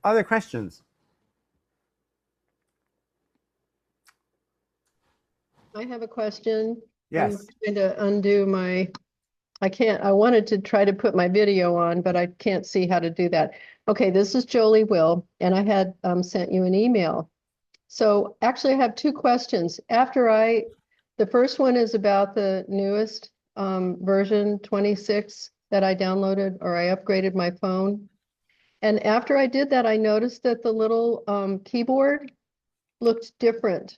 Other questions? I have a question. I'm Yes. trying to undo I wanted to try to put my video on, but I can't see how to do that. Okay, this is Jolie Will, and I had sent you an email. So actually, I have two questions. The first one is about the newest version 26 that I downloaded or I upgraded my phone. And after I did that, I noticed that the little keyboard looked different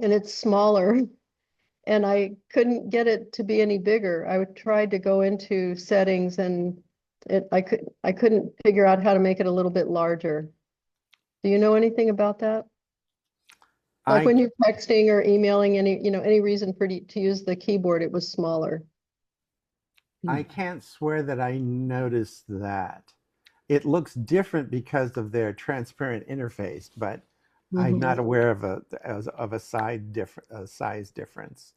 and it's smaller. And I couldn't get it to be any bigger. Tried to go into settings and I couldn't figure out how to make it a little bit larger. Do you know anything about that? Like I when you're texting or emailing any reason to use the keyboard, it was smaller. I can't swear that I noticed that. It looks different because of their transparent interface, but I'm not Mhm. aware of a size difference.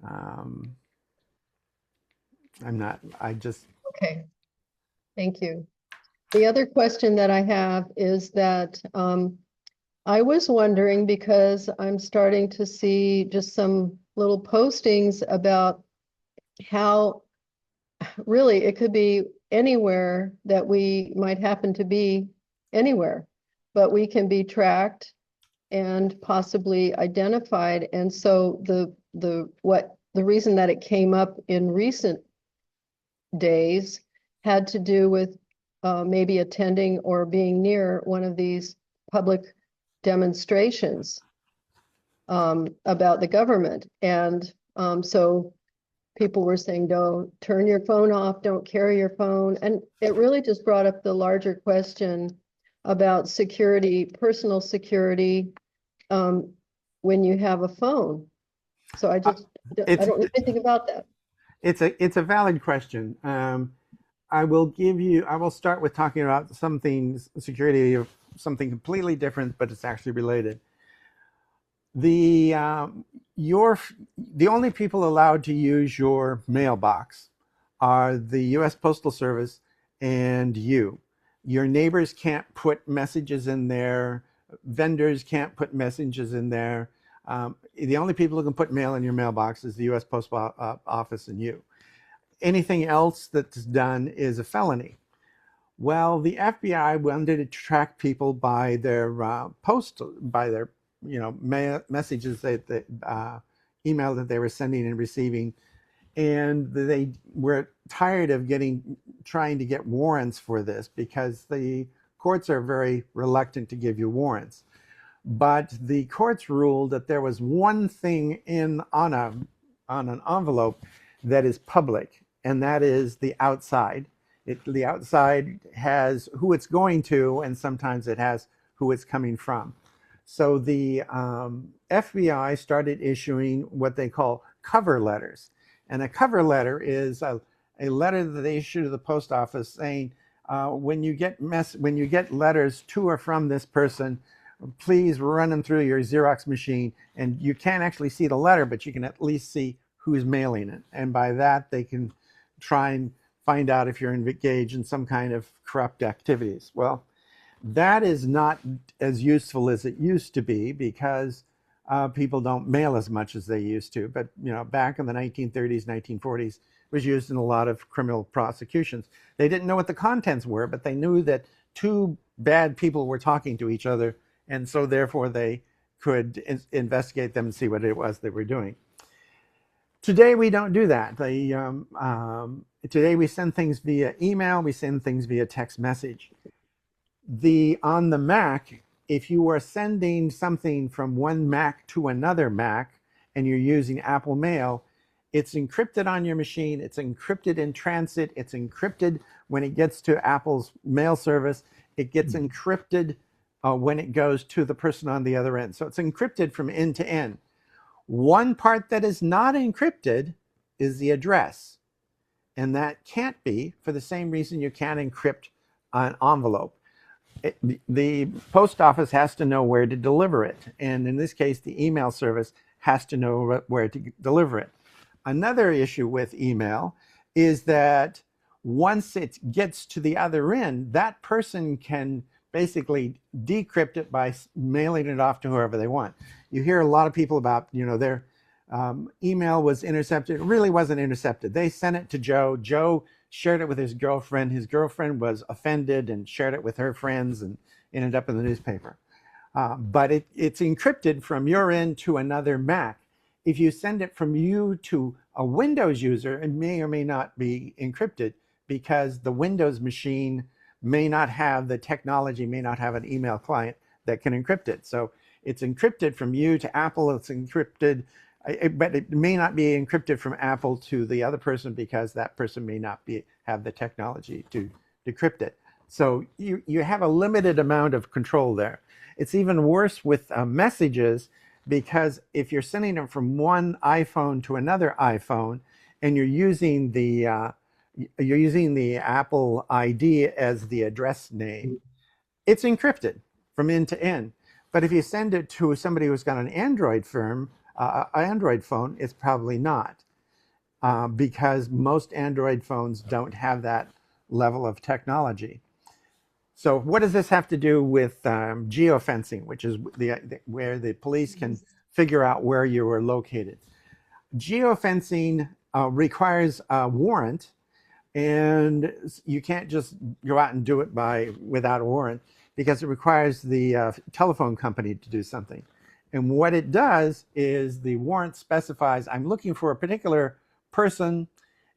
Um, I'm not. I just. Okay, thank you. The other question that I have is that I was wondering because I'm starting to see just some little postings about how really it could be anywhere that we might happen to be anywhere, but we can be tracked and possibly identified. And so the reason that it came up in recent days had to do with maybe attending or being near one of these public demonstrations about the government. And so people were saying, don't turn your phone off, don't carry your phone. And it really just brought up the larger question about security, personal security, um, when you have a phone. So Uh, I it's don't know anything about that. it's a valid question. I will start with talking about something security of something completely different, but it's actually related. The your the only people allowed to use your mailbox are the U.S. Postal Service and you. Your neighbors can't put messages in there. Vendors can't put messages in there. The only people who can put mail in your mailbox is the U.S. Postal Office and you. Anything else that's done is a felony. Well, the FBI wanted to track people by their by their messages email that they were sending and receiving, and they were tired of trying to get warrants for this because the courts are very reluctant to give you warrants. But the courts ruled that there was one thing in on an envelope that is public, and that is the outside. The outside has who it's going to, and sometimes it has who it's coming from. So the FBI started issuing what they call cover letters. And a cover letter is a letter that they issue to the post office saying, when you get letters to or from this person, please run them through your Xerox machine. And you can't actually see the letter, but you can at least see who's mailing it. And by that, they can try and find out if you're engaged in some kind of corrupt activities. Well, that is not as useful as it used to be because people don't mail as much as they used to. But back in the 1930s, 1940s, it was used in a lot of criminal prosecutions. They didn't know what the contents were, but they knew that two bad people were talking to each other, and so therefore they could investigate them and see what it was they were doing. Today we don't do that. Today we send things via email, we send things via text message. On the Mac, if you are sending something from one Mac to another Mac and you're using Apple Mail, it's encrypted on your machine, it's encrypted in transit, it's encrypted when it gets to Apple's mail service, it gets encrypted when it goes to the person on the other end. So it's encrypted from end to end. One part that is not encrypted is the address. And that can't be for the same reason you can't encrypt an envelope. The post office has to know where to deliver it. And in this case, the email service has to know where to deliver it. Another issue with email is that once it gets to the other end, that person can basically decrypt it by mailing it off to whoever they want. You hear a lot of people about, their email was intercepted. It really wasn't intercepted. They sent it to Joe. Joe shared it with his girlfriend. His girlfriend was offended and shared it with her friends and ended up in the newspaper. But it's encrypted from your end to another Mac. If you send it from you to a Windows user, it may or may not be encrypted because the Windows machine may not have the technology, may not have an email client that can encrypt it. So it's encrypted from you to Apple. It's encrypted, but it may not be encrypted from Apple to the other person because that person may not have the technology to decrypt it. So you have a limited amount of control there. It's even worse with messages, because if you're sending them from one iPhone to another iPhone and you're using the Apple ID as the address name, it's encrypted from end to end. But if you send it to somebody who's got an Android phone, it's probably not, because most Android phones don't have that level of technology. So what does this have to do with geofencing, which is where the police can figure out where you are located? Geofencing requires a warrant, and you can't just go out and do it without a warrant, because it requires the telephone company to do something. And what it does is the warrant specifies, I'm looking for a particular person,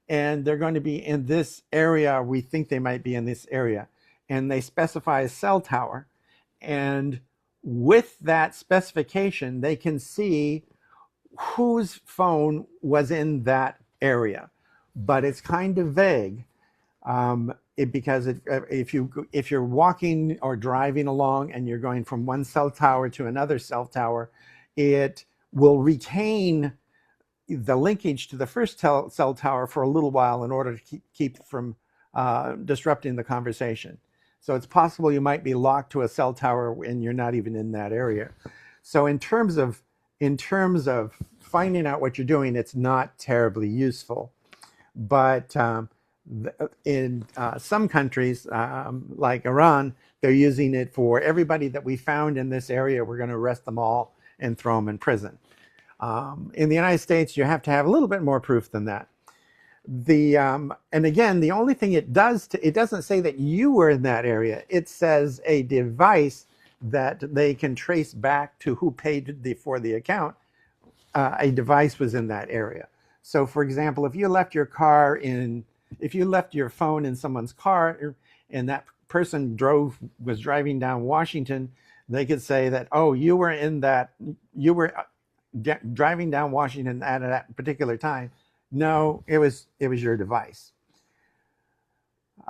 and they're going to be in this area. We think they might be in this area. And they specify a cell tower. And with that specification, they can see whose phone was in that area. But it's kind of vague, because if you're walking or driving along and you're going from one cell tower to another cell tower, it will retain the linkage to the first cell tower for a little while in order to keep from disrupting the conversation. So it's possible you might be locked to a cell tower and you're not even in that area. So in terms of finding out what you're doing, it's not terribly useful. But in some countries, like Iran, they're using it for everybody that we found in this area. We're going to arrest them all and throw them in prison. In the United States, you have to have a little bit more proof than that. And again, the only thing it does, it doesn't say that you were in that area. It says a device that they can trace back to who paid for the account. A device was in that area. So, for example, if you left your phone in someone's car, and that person was driving down Washington, they could say that, oh, you were driving down Washington at that particular time. No, it was your device.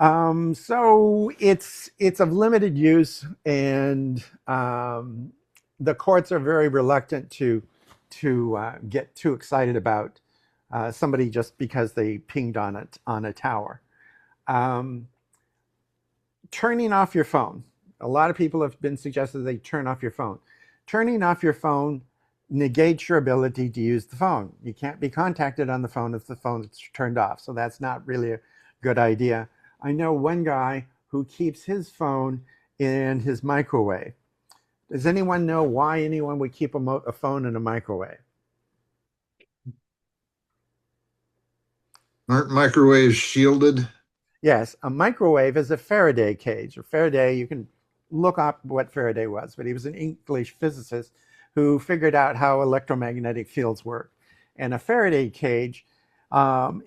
So it's of limited use, and the courts are very reluctant to get too excited about somebody just because they pinged on a tower. Turning off your phone. A lot of people have been suggested they turn off your phone. Turning off your phone negates your ability to use the phone. You can't be contacted on the phone if the phone is turned off. So that's not really a good idea. I know one guy who keeps his phone in his microwave. Does anyone know why anyone would keep a phone in a microwave? Aren't microwaves shielded? Yes, a microwave is a Faraday cage. Faraday, you can look up what Faraday was, but he was an English physicist who figured out how electromagnetic fields work. And a Faraday cage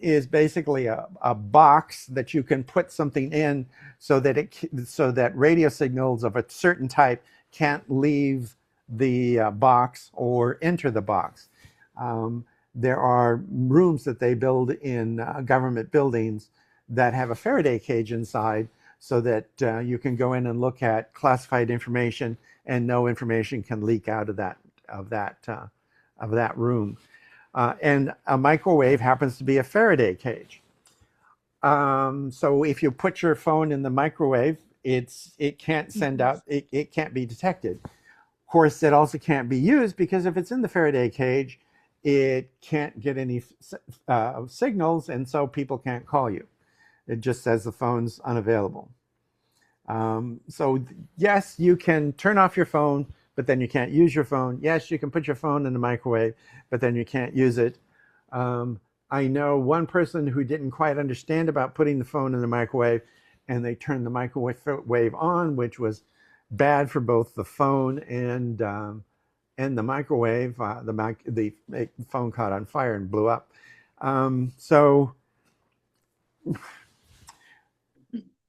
is basically a box that you can put something in so that radio signals of a certain type can't leave the box or enter the box. There are rooms that they build in government buildings that have a Faraday cage inside, so that you can go in and look at classified information, and no information can leak out of that room. And a microwave happens to be a Faraday cage. So if you put your phone in the microwave, it can't send out, it can't be detected. Of course, it also can't be used because if it's in the Faraday cage, it can't get any signals, and so people can't call you. It just says the phone's unavailable. So yes, you can turn off your phone, but then you can't use your phone. Yes, you can put your phone in the microwave, but then you can't use it. Um, I know one person who didn't quite understand about putting the phone in the microwave, and they turned the microwave on, which was bad for both the phone and the microwave. The phone caught on fire and blew up. So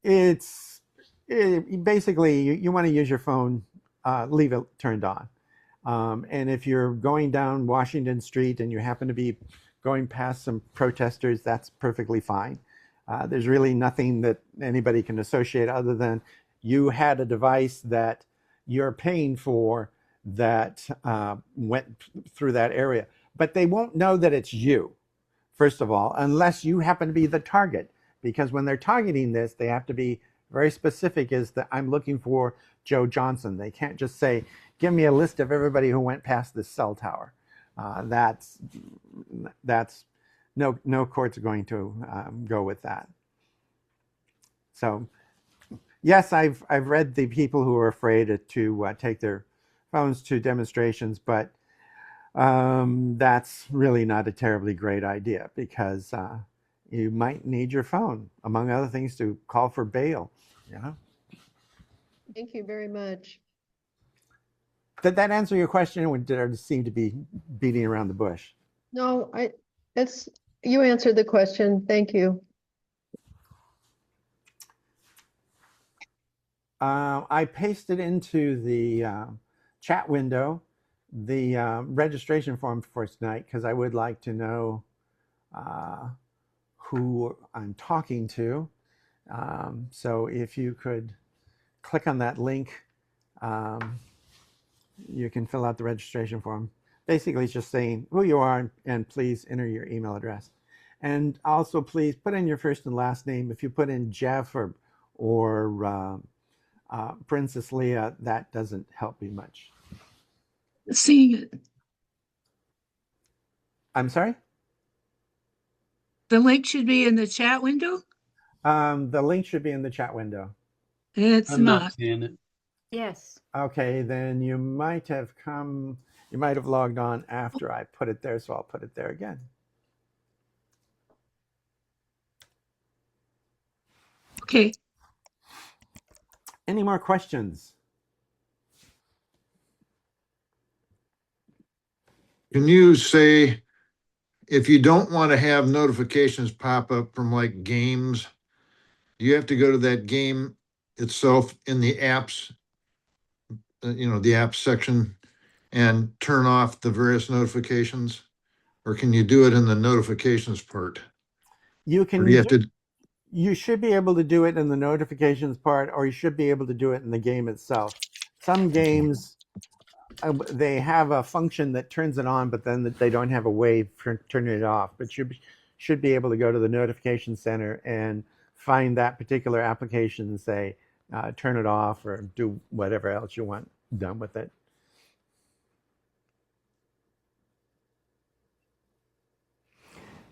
it's basically you want to use your phone, leave it turned on. And if you're going down Washington Street and you happen to be going past some protesters, that's perfectly fine. There's really nothing that anybody can associate other than you had a device that you're paying for that went through that area. But they won't know that it's you, first of all, unless you happen to be the target. Because when they're targeting this, they have to be very specific as that I'm looking for Joe Johnson. They can't just say, give me a list of everybody who went past this cell tower. That's no court's going to go with that. So yes, I've read the people who are afraid to take their phones to demonstrations, but that's really not a terribly great idea because you might need your phone, among other things, to call for bail. Yeah. Thank you very much. Did that answer your question, or did I seem to be beating around the bush? No, you answered the question. Thank you. I pasted into the chat window the registration form for tonight because I would like to know who I'm talking to. So if you could click on that link, you can fill out the registration form. Basically, it's just saying who you are and please enter your email address. And also, please put in your first and last name. If you put in Jeff or Princess Leah, that doesn't help me much. Seeing it. I'm sorry? The link should be in the chat window. The link should be in the chat window. It's I'm not not. seeing it. Yes. Okay, then you might have logged on after I put it there, so I'll put it there again. Okay. Any more questions? Can you say if you don't want to have notifications pop up from like games, do you have to go to that game itself in the apps, the apps section and turn off the various notifications? Or can you do it in the notifications part? You Or can do you have to? You should be able to do it in the notifications part, or you should be able to do it in the game itself. Some games, they have a function that turns it on, but then they don't have a way for turning it off. But you should be able to go to the notification center and find that particular application and say, turn it off or do whatever else you want done with it.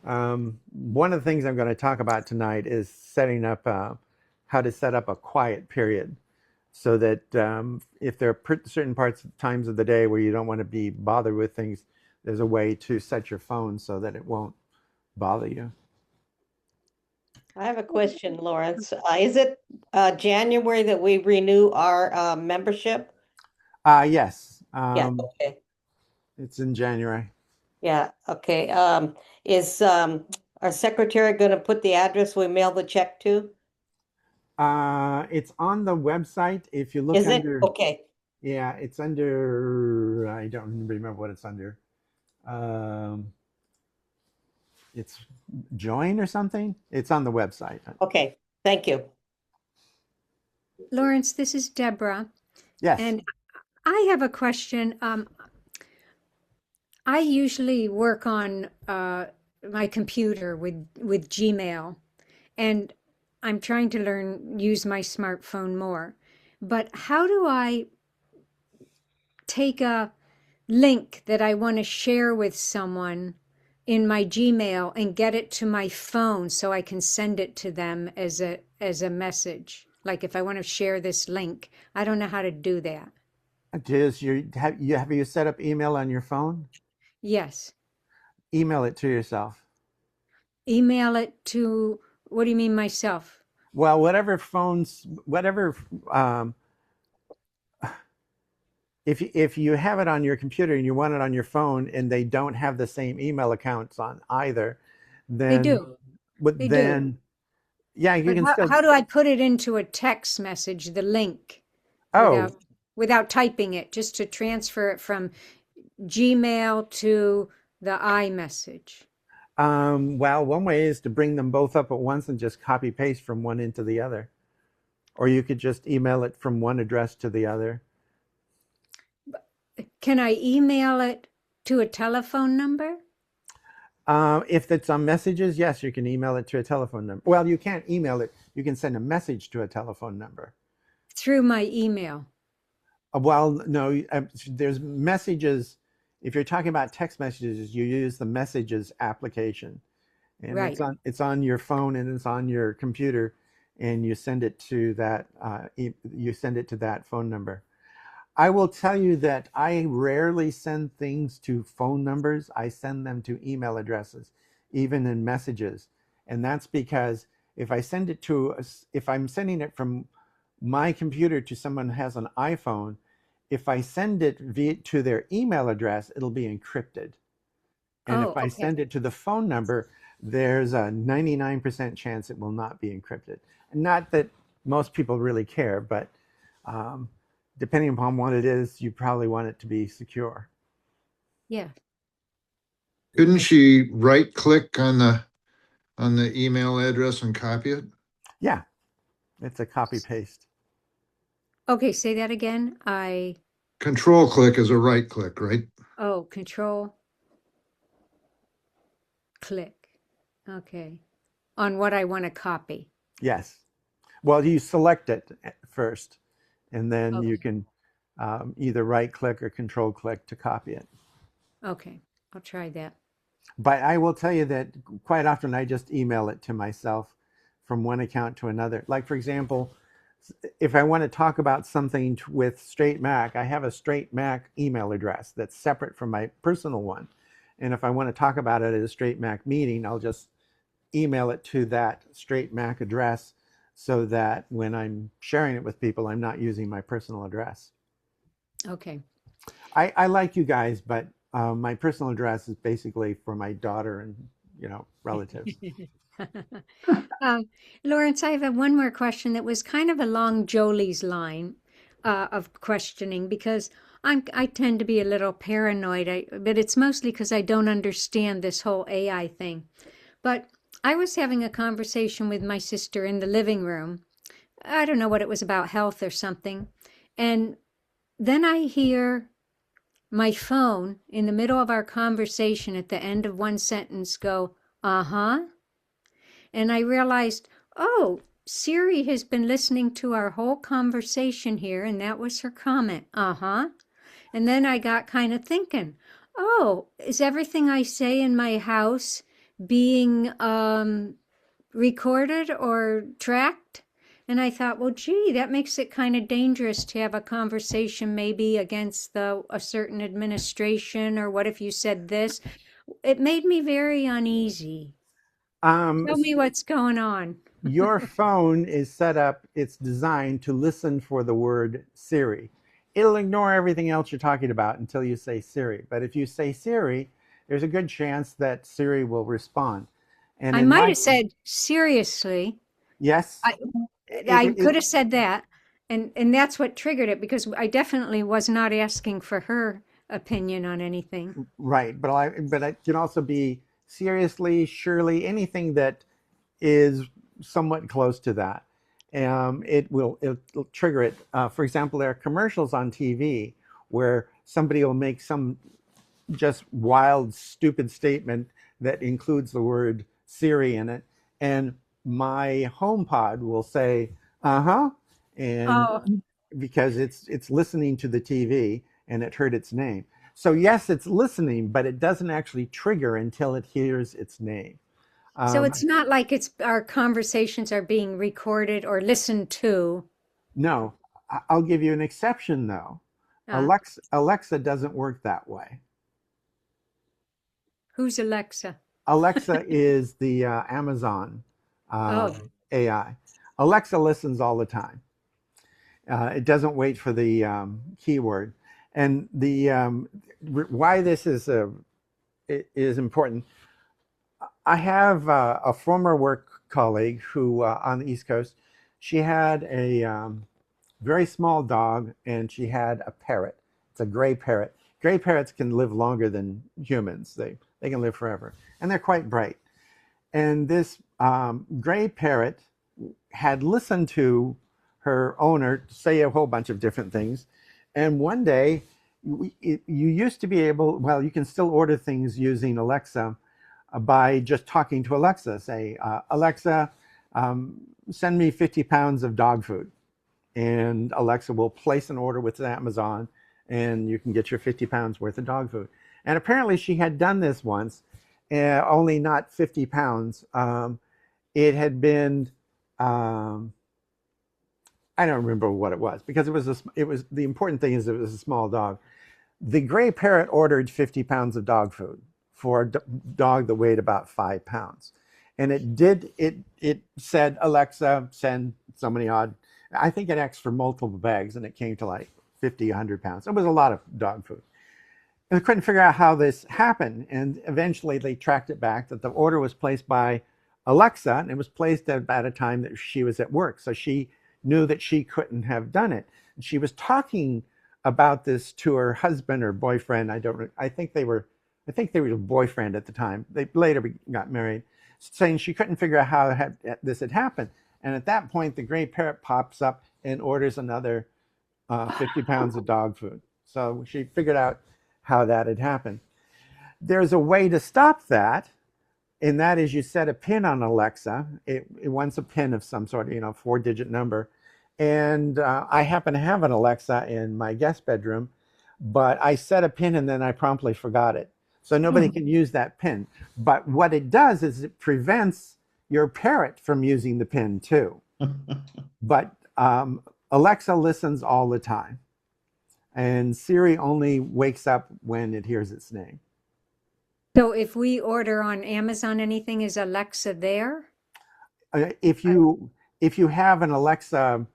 One of the things I'm going to talk about tonight is setting up how to set up a quiet period so that if there are certain times of the day where you don't want to be bothered with things, there's a way to set your phone so that it won't bother you. I have a question, Lawrence. Is it January that we renew our membership? Yes, Yeah, okay. it's in January. Yeah, okay. Is our secretary going to put the address we mail the check to? It's on the website. If you look Is it? under, Okay. yeah, it's under, I don't remember what it's under. It's join or something. It's on the website. Okay, thank you. Lawrence, this is Deborah. Yes. And I have a question. I usually work on my computer with Gmail, and I'm trying to use my smartphone more. But how do I take a link that I want to share with someone in my Gmail and get it to my phone so I can send it to them as a message. Like if I want to share this link, I don't know how to do that. Have you set up email on your phone? Yes. Email it to yourself. Email it to, what do you mean myself? Well, whatever if you have it on your computer and you want it on your phone and they don't have the same email accounts on either, They then do. They do. then yeah, you But can still. how do I put it into a text message, the link, Oh, without typing it, just to transfer it from Gmail to the iMessage? well, one way is to bring them both up at once and just copy paste from one into the other, or you could just email it from one address to the other. Can I email it to a telephone number? If it's on messages, yes, you can email it to a telephone number. Well, you can't email it. You can send a message to a telephone number. Through my email. Well, no, there's messages. If you're talking about text messages, you use the messages application, and Right. it's on your phone and it's on your computer, and you send it to that you send it to that phone number. I will tell you that I rarely send things to phone numbers. I send them to email addresses, even in messages. And that's because if I'm sending it from my computer to someone who has an iPhone, if I send it to their email address, it'll be encrypted. And Oh, if I okay. send it to the phone number, there's a 99% chance it will not be encrypted. Not that most people really care, but depending upon what it is, you probably want it to be secure. Yeah. Couldn't she right click on the email address and copy it? Yeah, it's a copy paste. Okay, say that again. Control click is a right click, right? Control click. Okay. On what I want to copy. Yes. Well, you select it first, and then you Okay. can either right click or control click to copy it. Okay. I'll try that. But I will tell you that quite often I just email it to myself from one account to another. Like, for example, if I want to talk about something with Strait Mac, I have a Strait Mac email address that's separate from my personal one. And if I want to talk about it at a Strait Mac meeting, I'll just email it to that Strait Mac address so that when I'm sharing it with people, I'm not using my personal address. Okay. I like you guys, but my personal address is basically for my daughter and, relatives. Lawrence, I have one more question that was kind of along Jolie's line of questioning because I tend to be a little paranoid, but it's mostly because I don't understand this whole AI thing. But I was having a conversation with my sister in the living room. I don't know what it was about, health or something. And then I hear my phone in the middle of our conversation at the end of one sentence go, uh-huh. And I realized, oh, Siri has been listening to our whole conversation here, and that was her comment, uh-huh. And then I got kind of thinking, oh, is everything I say in my house being recorded or tracked? And I thought, well, gee, that makes it kind of dangerous to have a conversation maybe against a certain administration, or what if you said this? It made me very uneasy. Tell me what's going on. Your phone is set up, it's designed to listen for the word Siri. It'll ignore everything else you're talking about until you say Siri. But if you say Siri, there's a good chance that Siri will respond. And I might have said seriously. yes, I could have said that, and that's what triggered it because I definitely was not asking for her opinion on anything. right. But it can also be seriously, surely, anything that is somewhat close to that. It'll trigger it. For example, there are commercials on TV where somebody will make some just wild, stupid statement that includes the word Siri in it, and my HomePod will say, "Uh-huh," and Oh, because it's listening to the TV and it heard its name. So yes, it's listening, but it doesn't actually trigger until it hears its name. So it's not like it's our conversations are being recorded or listened to. No, I'll give you an exception though. Uh, Alexa doesn't work that way. who's Alexa? Alexa is the Amazon Oh, AI. Alexa listens all the time. It doesn't wait for the keyword. And the why this is important. I have a former work colleague who on the East Coast, she had a very small dog and she had a parrot. It's a gray parrot. Gray parrots can live longer than humans. They can live forever, and they're quite bright. And this gray parrot had listened to her owner say a whole bunch of different things. And one day, you used to be able, well, you can still order things using Alexa by just talking to Alexa. Say, Alexa, send me 50 pounds of dog food. And Alexa will place an order with Amazon and you can get your 50 pounds worth of dog food. And apparently she had done this once, only not 50 pounds. It had been, I don't remember what it was because it was the important thing is it was a small dog. The gray parrot ordered 50 pounds of dog food for a dog that weighed about 5 pounds. And it said, Alexa, send so many odd, I think it asked for multiple bags and it came to like 50, 100 pounds. It was a lot of dog food. And they couldn't figure out how this happened. And eventually they tracked it back that the order was placed by Alexa and it was placed at a time that she was at work. So she knew that she couldn't have done it. And she was talking about this to her husband or boyfriend. I think they were a boyfriend at the time. They later got married, saying she couldn't figure out how this had happened. And at that point, the gray parrot pops up and orders another 50 pounds of dog food. So she figured out how that had happened. There's a way to stop that, and that is you set a pin on Alexa. It wants a pin of some sort, 4-digit number. And I happen to have an Alexa in my guest bedroom, but I set a pin and then I promptly forgot it. So nobody can use that pin. But what it does is it prevents your parrot from using the pin too. But Alexa listens all the time. And Siri only wakes up when it hears its name. so if we order on Amazon anything, is Alexa there? If you have an Alexa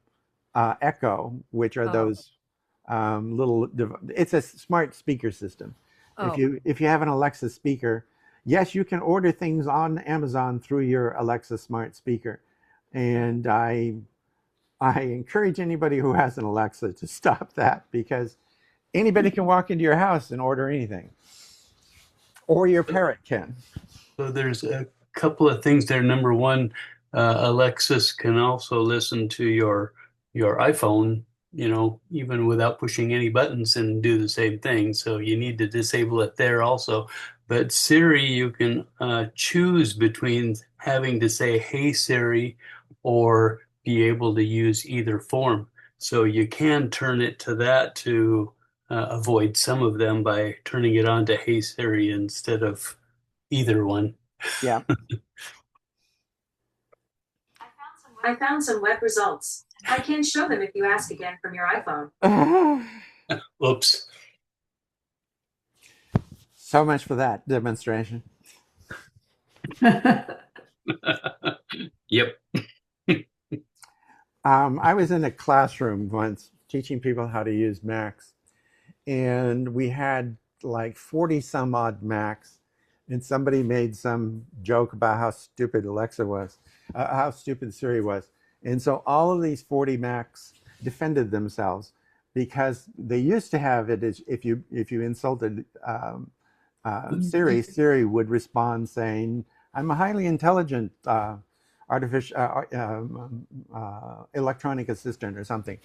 Echo, which are those it's a smart speaker system. Oh, If you have an Alexa speaker, yes, you can order things on Amazon through your Alexa smart speaker. And I encourage anybody who has an Alexa to stop that because anybody can walk into your house and order anything. Or your parrot can. So there's a couple of things there. Number one, Alexis can also listen to your iPhone, even without pushing any buttons and do the same thing. So you need to disable it there also. But Siri, you can choose between having to say, "Hey Siri," or be able to use either form. So you can turn it to that to avoid some of them by turning it on to "Hey Siri" instead of either one. Yeah. I found some web results. I can show them if you ask again from your iPhone. Oops. So much for that demonstration. Yep. I was in a classroom once teaching people how to use Macs, and we had like 40 some odd Macs, and somebody made some joke about how stupid Alexa was, how stupid Siri was. And so all of these 40 Macs defended themselves because they used to have it as if you insulted Siri, Siri would respond saying, "I'm a highly intelligent electronic assistant," or something.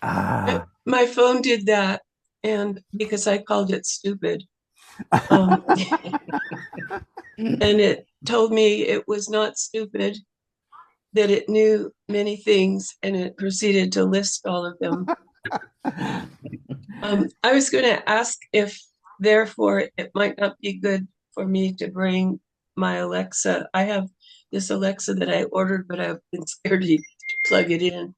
My phone did that, and because I called it stupid. And it told me it was not stupid, that it knew many things, and it proceeded to list all of them. I was going to ask if, therefore, it might not be good for me to bring my Alexa. I have this Alexa that I ordered, but I've been scared to plug it in.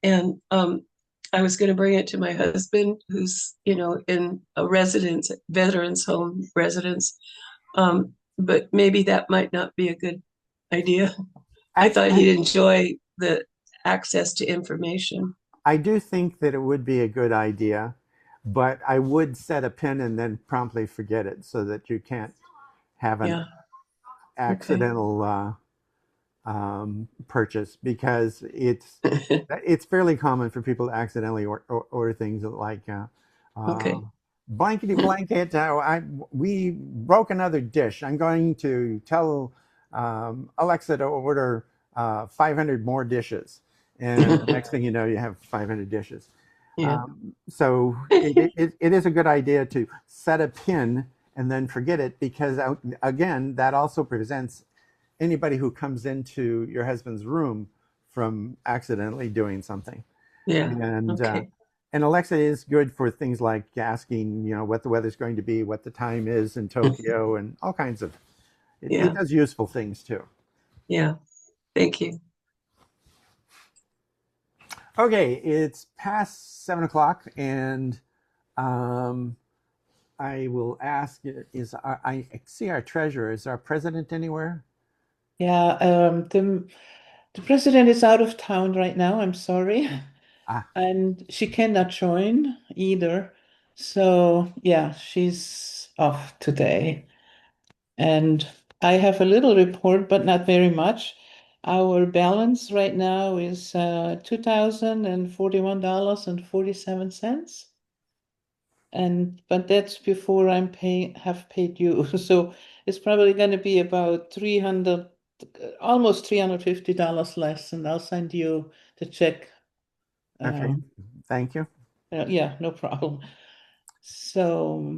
And I was going to bring it to my husband, who's, in a residence, veterans home residence. But maybe that might not be a good idea. I thought he'd enjoy the access to information. I do think that it would be a good idea, but I would set a pin and then promptly forget it so that you can't have an Yeah. accidental purchase, because it's fairly common for people to accidentally order things like Okay. blankety blanket. We broke another dish. I'm going to tell Alexa to order 500 more dishes, and next thing you know, you have 500 dishes. Yeah. So it is a good idea to set a pin and then forget it, because again, that also prevents anybody who comes into your husband's room from accidentally doing something. Yeah. And Okay. and Alexa is good for things like asking, what the weather's going to be, what the time is in Tokyo, and all kinds of. Yeah. It does useful things too. Yeah. Thank you. Okay, it's past 7 o'clock, and I will ask: I see our treasurer? Is our president anywhere? Yeah, the president is out of town right now. I'm sorry. Ah, And she cannot join either. So, yeah, she's off today. And I have a little report, but not very much. Our balance right now is $2,041.47. But that's before have paid you. So it's probably going to be about 300, almost $350 less, and I'll send you the check. okay. Thank you. Yeah, no problem. So,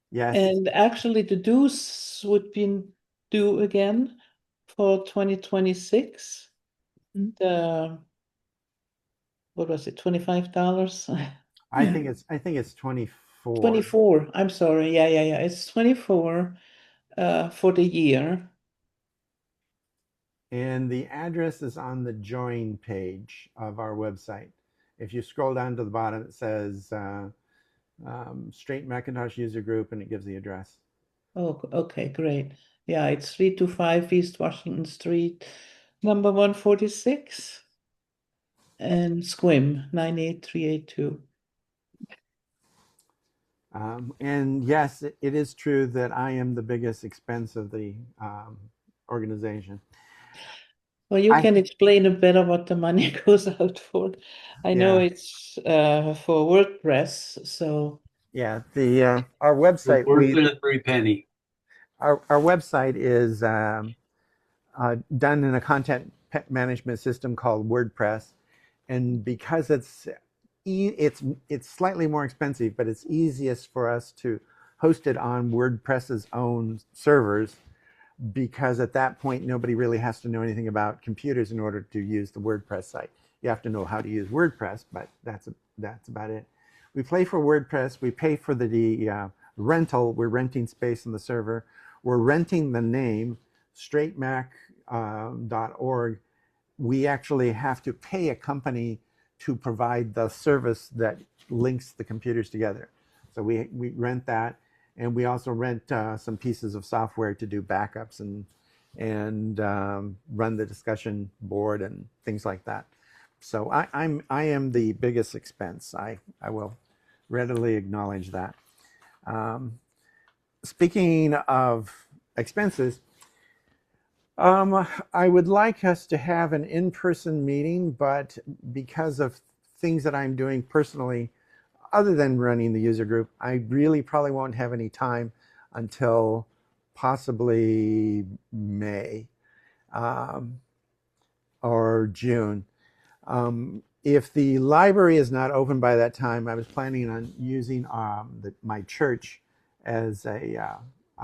Yes. and actually the dues would be due again for 2026. The, what was it, $25? I think it's 24. 24. I'm sorry. Yeah. It's 24 for the year. And the address is on the join page of our website. If you scroll down to the bottom, it says Strait Macintosh User Group, and it gives the address. Oh, okay, great. Yeah, it's 325 East Washington Street, number 146, and Squim 98382. And yes, it is true that I am the biggest expense of the organization. Well, you can explain a better what the money goes out for. I know it's for WordPress, so yeah, the our website Worth every penny. Our website is done in a content management system called WordPress, and because it's slightly more expensive, but it's easiest for us to host it on WordPress's own servers, because at that point nobody really has to know anything about computers in order to use the WordPress site. You have to know how to use WordPress, but that's about it. We pay for WordPress. We pay for the rental. We're renting space on the server. We're renting the name straightmac.org. We actually have to pay a company to provide the service that links the computers together. So we rent that, and we also rent some pieces of software to do backups and run the discussion board and things like that. So I am the biggest expense. I will readily acknowledge that. Speaking of expenses, I would like us to have an in-person meeting, but because of things that I'm doing personally, other than running the user group, I really probably won't have any time until possibly May or June. If the library is not open by that time, I was planning on using my church as a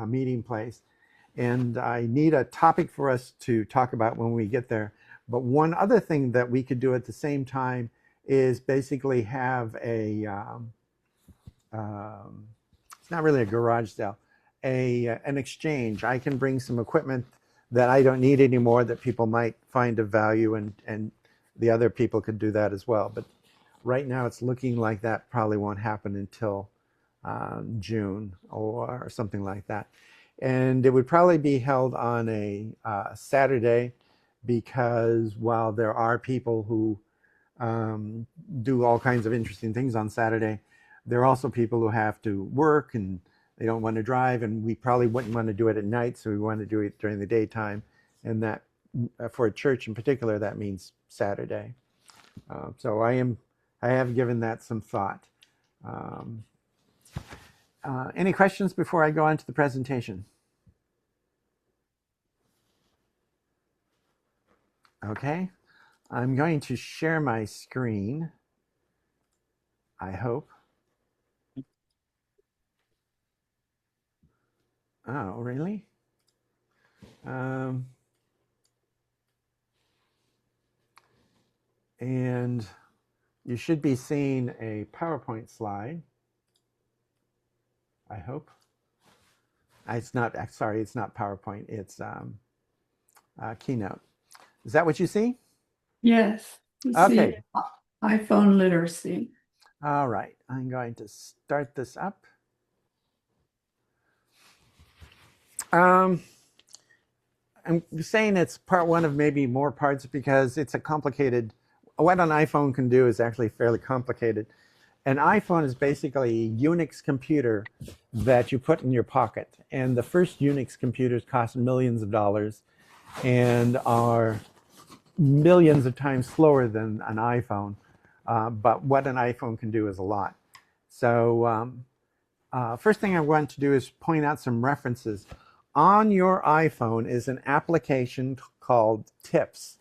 meeting place. And I need a topic for us to talk about when we get there. But one other thing that we could do at the same time is basically have it's not really a garage sale, an exchange. I can bring some equipment that I don't need anymore that people might find of value, and the other people could do that as well. But right now it's looking like that probably won't happen until June or something like that. And it would probably be held on a Saturday, because while there are people who do all kinds of interesting things on Saturday, there are also people who have to work and they don't want to drive, and we probably wouldn't want to do it at night, so we want to do it during the daytime. And that, for a church in particular, that means Saturday. So I have given that some thought. Any questions before I go on to the presentation? Okay, I'm going to share my screen, I hope. Oh, really? And you should be seeing a PowerPoint slide, I hope. It's not, sorry, it's not PowerPoint, it's Keynote. Is that what you see? Yes. You Okay. see iPhone literacy. All right, I'm going to start this up. I'm saying it's part one of maybe more parts because it's a complicated, what an iPhone can do is actually fairly complicated. An iPhone is basically a Unix computer that you put in your pocket. And the first Unix computers cost millions of dollars and are millions of times slower than an iPhone. But what an iPhone can do is a lot. So first thing I want to do is point out some references. On your iPhone is an application called Tips.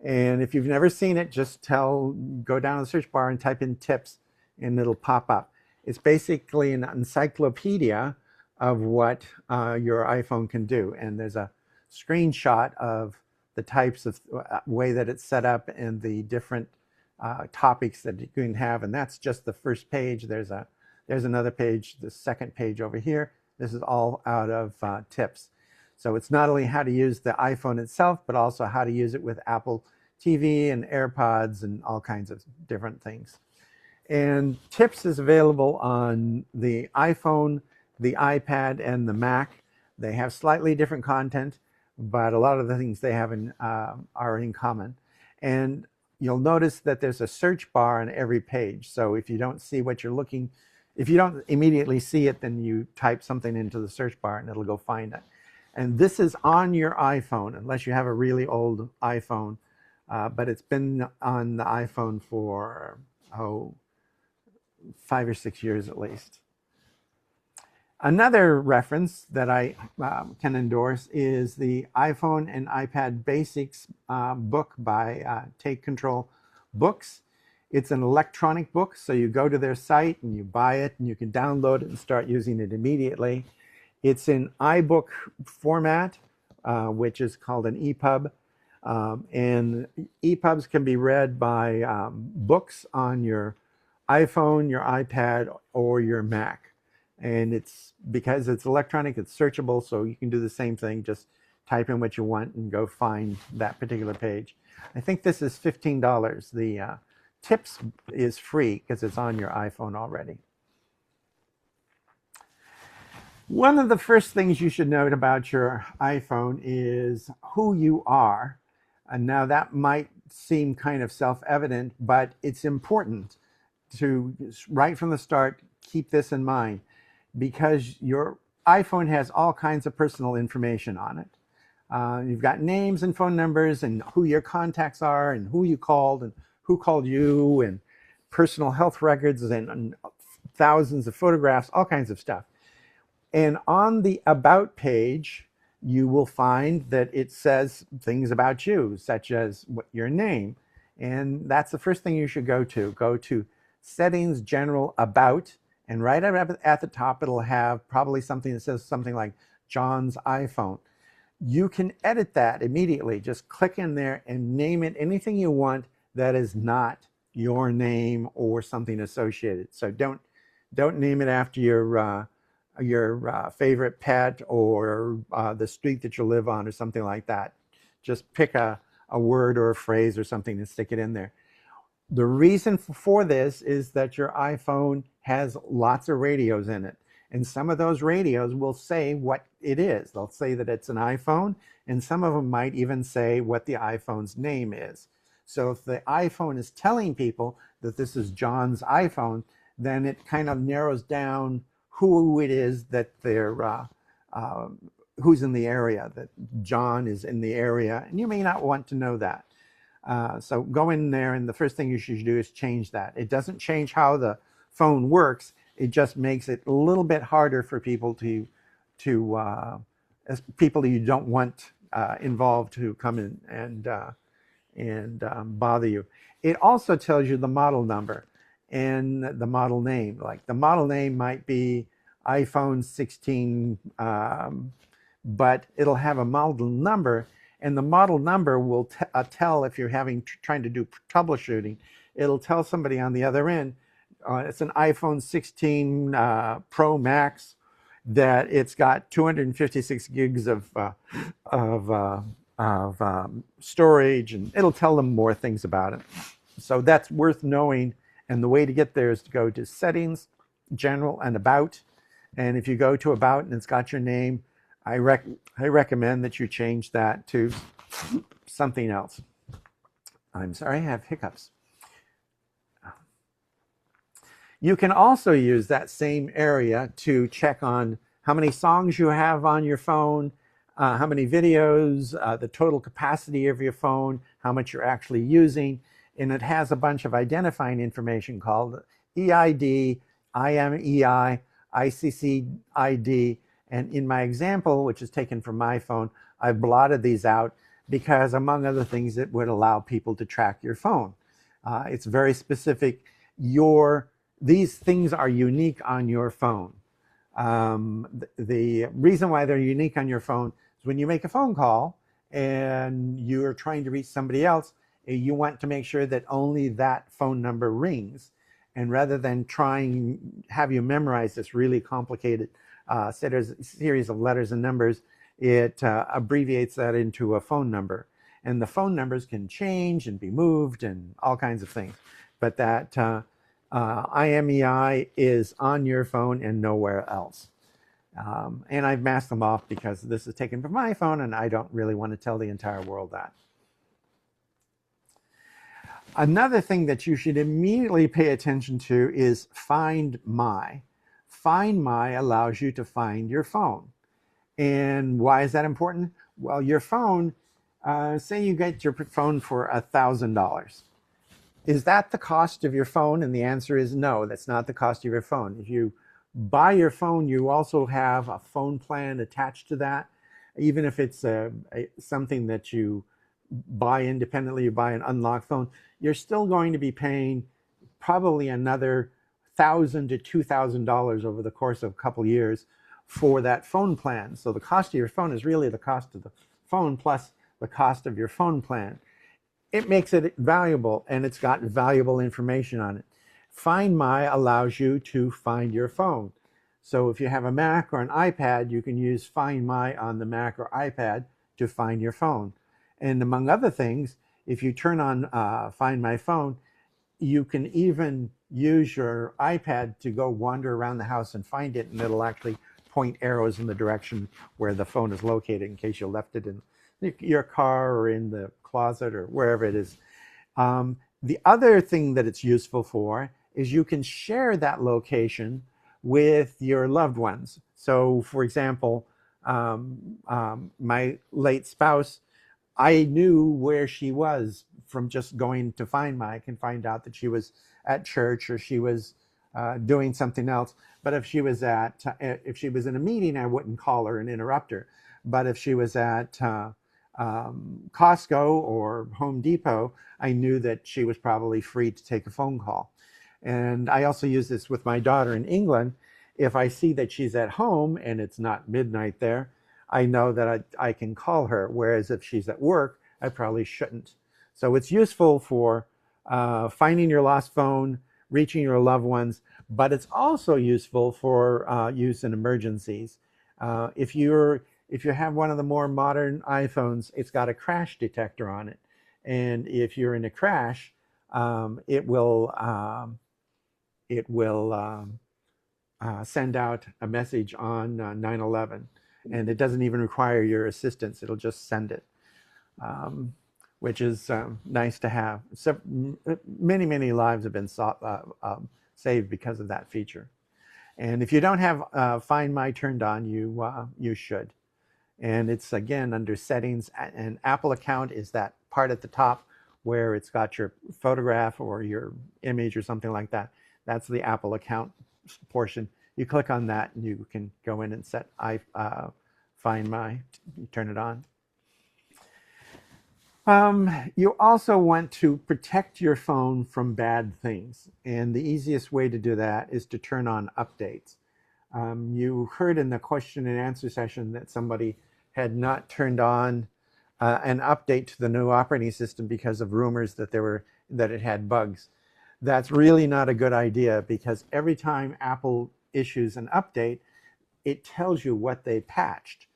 And if you've never seen it, just go down to the search bar and type in Tips and it'll pop up. It's basically an encyclopedia of what your iPhone can do. And there's a screenshot of the types of way that it's set up and the different topics that you can have. And that's just the first page. There's another page, the second page over here. This is all out of Tips. So it's not only how to use the iPhone itself, but also how to use it with Apple TV and AirPods and all kinds of different things. And Tips is available on the iPhone, the iPad, and the Mac. They have slightly different content, but a lot of the things they have are in common. And you'll notice that there's a search bar on every page. So if you don't see what you're looking, if you don't immediately see it, then you type something into the search bar and it'll go find it. And this is on your iPhone, unless you have a really old iPhone. But it's been on the iPhone for, 5 or 6 years at least. Another reference that I can endorse is the iPhone and iPad Basics book by Take Control Books. It's an electronic book, so you go to their site and you buy it and you can download it and start using it immediately. It's in iBook format, which is called an EPUB. And EPUBs can be read by books on your iPhone, your iPad, or your Mac. And it's because it's electronic, it's searchable, so you can do the same thing, just type in what you want and go find that particular page. I think this is $15. The Tips is free because it's on your iPhone already. One of the first things you should note about your iPhone is who you are. And now that might seem kind of self-evident, but it's important to, right from the start, keep this in mind, because your iPhone has all kinds of personal information on it. You've got names and phone numbers and who your contacts are and who you called and who called you and personal health records and thousands of photographs, all kinds of stuff. And on the About page, you will find that it says things about you, such as your name. And that's the first thing you should go to. Go to Settings, General, About, and right up at the top, it'll have probably something that says something like John's iPhone. You can edit that immediately. Just click in there and name it anything you want that is not your name or something associated. So don't name it after your favorite pet or the street that you live on or something like that. Just pick a word or a phrase or something and stick it in there. The reason for this is that your iPhone has lots of radios in it. And some of those radios will say what it is. They'll say that it's an iPhone, and some of them might even say what the iPhone's name is. So if the iPhone is telling people that this is John's iPhone, then it kind of narrows down who it is that who's in the area, that John is in the area, and you may not want to know that. So go in there, and the first thing you should do is change that. It doesn't change how the phone works. It just makes it a little bit harder for people people you don't want involved to come in and bother you. It also tells you the model number and the model name. Like the model name might be iPhone 16, but it'll have a model number, and the model number will tell if you're trying to do troubleshooting. It'll tell somebody on the other end, it's an iPhone 16 Pro Max, that it's got 256 gigs of storage, and it'll tell them more things about it. So that's worth knowing. And the way to get there is to go to Settings, General, and About. And if you go to About and it's got your name, I recommend that you change that to something else. I'm sorry, I have hiccups. You can also use that same area to check on how many songs you have on your phone, how many videos, the total capacity of your phone, how much you're actually using. And it has a bunch of identifying information called EID, IMEI, ICCID. And in my example, which is taken from my phone, I've blotted these out because, among other things, it would allow people to track your phone. It's very specific. These things are unique on your phone. The reason why they're unique on your phone is when you make a phone call and you're trying to reach somebody else, you want to make sure that only that phone number rings. And rather than have you memorize this really complicated series of letters and numbers, it abbreviates that into a phone number. And the phone numbers can change and be moved and all kinds of things. But that IMEI is on your phone and nowhere else. And I've masked them off because this is taken from my phone and I don't really want to tell the entire world that. Another thing that you should immediately pay attention to is Find My. Find My allows you to find your phone. And why is that important? Well, your phone, say you get your phone for $1,000. Is that the cost of your phone? And the answer is no, that's not the cost of your phone. If you buy your phone, you also have a phone plan attached to that. Even if it's something that you buy independently, you buy an unlocked phone, you're still going to be paying probably another $1,000 to $2,000 over the course of a couple years for that phone plan. So the cost of your phone is really the cost of the phone plus the cost of your phone plan. It makes it valuable, and it's got valuable information on it. Find My allows you to find your phone. So if you have a Mac or an iPad, you can use Find My on the Mac or iPad to find your phone. And among other things, if you turn on Find My Phone, you can even use your iPad to go wander around the house and find it, and it'll actually point arrows in the direction where the phone is located in case you left it in your car or in the closet or wherever it is. The other thing that it's useful for is you can share that location with your loved ones. So, for example, my late spouse, I knew where she was from just going to Find My. I can find out that she was at church or she was doing something else. But if she was in a meeting, I wouldn't call her and interrupt her. But if she was at Costco or Home Depot, I knew that she was probably free to take a phone call. And I also use this with my daughter in England. If I see that she's at home and it's not midnight there, I know that I can call her. Whereas if she's at work, I probably shouldn't. So it's useful for finding your lost phone, reaching your loved ones, but it's also useful for use in emergencies. If you have one of the more modern iPhones, it's got a crash detector on it, and if you're in a crash, it will send out a message on 911, and it doesn't even require your assistance. It'll just send it, which is nice to have. So, many lives have been saved because of that feature. And if you don't have Find My turned on, you should. And it's again under settings. An Apple account is that part at the top where it's got your photograph or your image or something like that. That's the Apple account portion. You click on that and you can go in and set Find My, you turn it on. You also want to protect your phone from bad things. And the easiest way to do that is to turn on updates. You heard in the question and answer session that somebody had not turned on an update to the new operating system because of rumors that it had bugs. That's really not a good idea, because every time Apple issues an update, it tells you what they patched.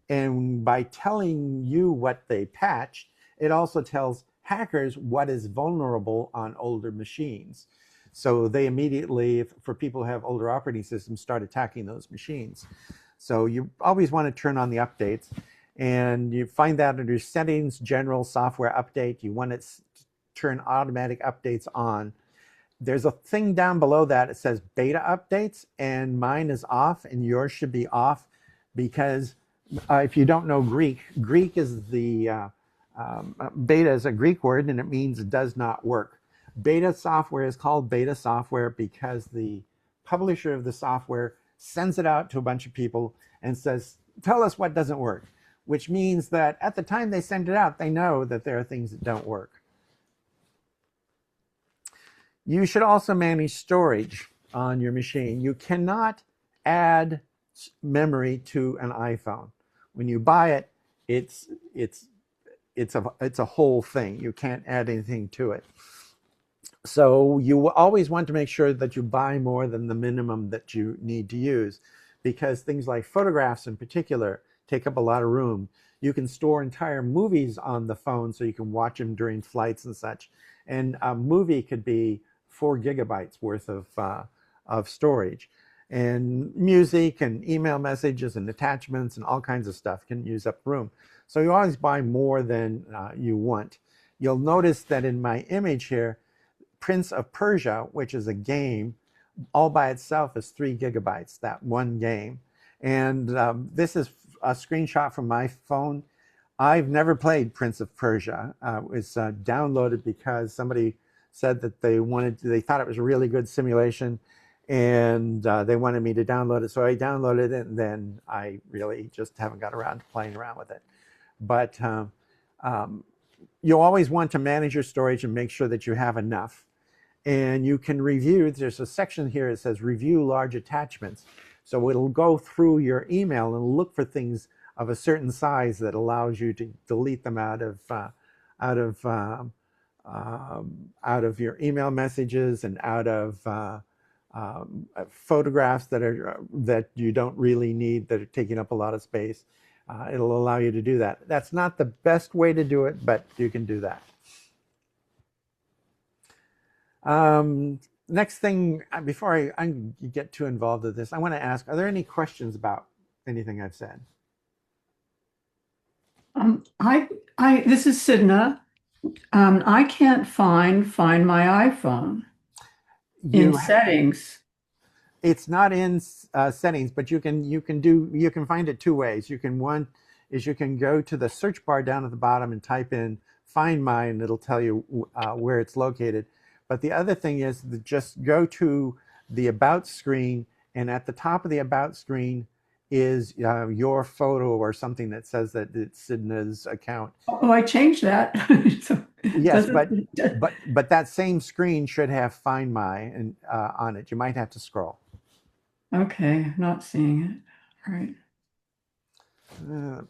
And by telling you what they patched, it also tells hackers what is vulnerable on older machines. So they immediately, for people who have older operating systems, start attacking those machines. So you always want to turn on the updates, and you find that under Settings, General, Software Update. You want to turn automatic updates on. There's a thing down below that. It says beta updates, and mine is off, and yours should be off, because if you don't know Greek, Greek is the beta is a Greek word, and it means it does not work. Beta software is called beta software because the publisher of the software sends it out to a bunch of people and says, tell us what doesn't work, which means that at the time they send it out, they know that there are things that don't work. You should also manage storage on your machine. You cannot add memory to an iPhone. When you buy it, it's a whole thing. You can't add anything to it. So you always want to make sure that you buy more than the minimum that you need to use, because things like photographs in particular take up a lot of room. You can store entire movies on the phone so you can watch them during flights and such. And a movie could be 4 gigabytes worth of storage. And music and email messages and attachments and all kinds of stuff can use up room. So you always buy more than you want. You'll notice that in my image here, Prince of Persia, which is a game, all by itself is 3 gigabytes, that one game. And this is a screenshot from my phone. I've never played Prince of Persia. It was downloaded because somebody said that they thought it was a really good simulation, and they wanted me to download it. So I downloaded it, and then I really just haven't got around to playing around with it. But you always want to manage your storage and make sure that you have enough. And you can review, there's a section here that says review large attachments. So it'll go through your email and look for things of a certain size that allows you to delete them out of your email messages and out of photographs that you don't really need, that are taking up a lot of space. It'll allow you to do that. That's not the best way to do it, but you can do that. Next thing, before I get too involved with this, I want to ask, are there any questions about anything I've said? This is Sidna. I can't find My iPhone in settings. It's not in settings, but you can find it two ways. One is you can go to the search bar down at the bottom and type in Find My, and it'll tell you where it's located. But the other thing is just go to the About screen, and at the top of the About screen is your photo or something that says that it's Sidna's account. Oh, I changed that. So yes, but that same screen should have Find My and on it. You might have to scroll. Okay, not seeing it. All right.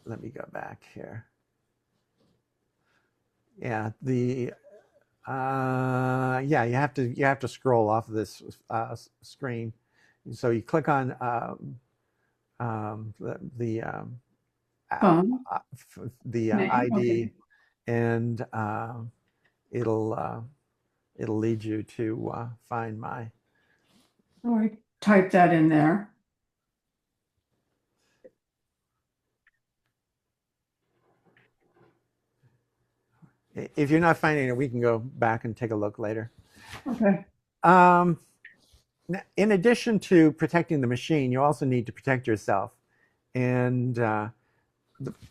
Let me go back here. Yeah, the yeah, you have to scroll off of this screen. So you click on the Phone name. ID, Okay. and it'll it'll lead you to find my. So I type that in there. If you're not finding it, we can go back and take a look later. Okay. In addition to protecting the machine, you also need to protect yourself. And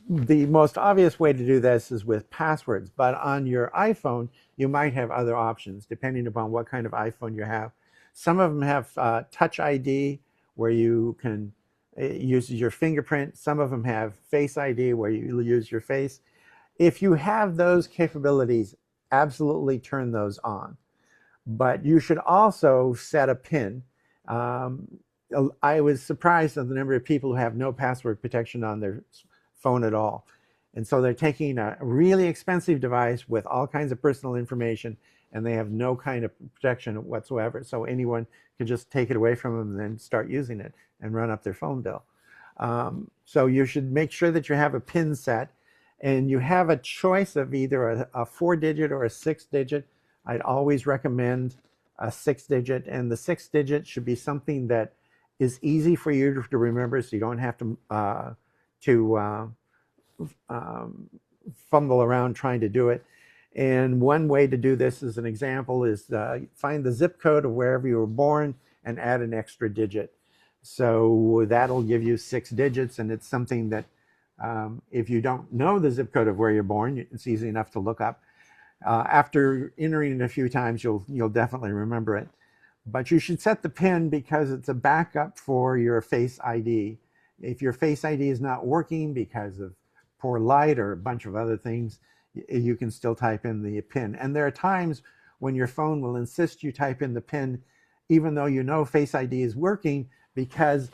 the most obvious way to do this is with passwords. But on your iPhone, you might have other options depending upon what kind of iPhone you have. Some of them have Touch ID, where you can use your fingerprint. Some of them have Face ID, where you use your face. If you have those capabilities, absolutely turn those on. But you should also set a PIN. I was surprised at the number of people who have no password protection on their phone at all. And so they're taking a really expensive device with all kinds of personal information, and they have no kind of protection whatsoever. So anyone can just take it away from them and then start using it and run up their phone bill. So you should make sure that you have a PIN set, and you have a choice of either a 4-digit or a 6-digit. I'd always recommend a 6-digit, and the 6-digit should be something that is easy for you to remember, so you don't have to fumble around trying to do it. And one way to do this, as an example, is find the zip code of wherever you were born and add an extra digit. So that'll give you 6 digits, and it's something that if you don't know the zip code of where you're born, it's easy enough to look up. After entering it a few times, you'll definitely remember it. But you should set the PIN because it's a backup for your Face ID. If your Face ID is not working because of poor light or a bunch of other things, you can still type in the PIN. And there are times when your phone will insist you type in the PIN even though you know Face ID is working, because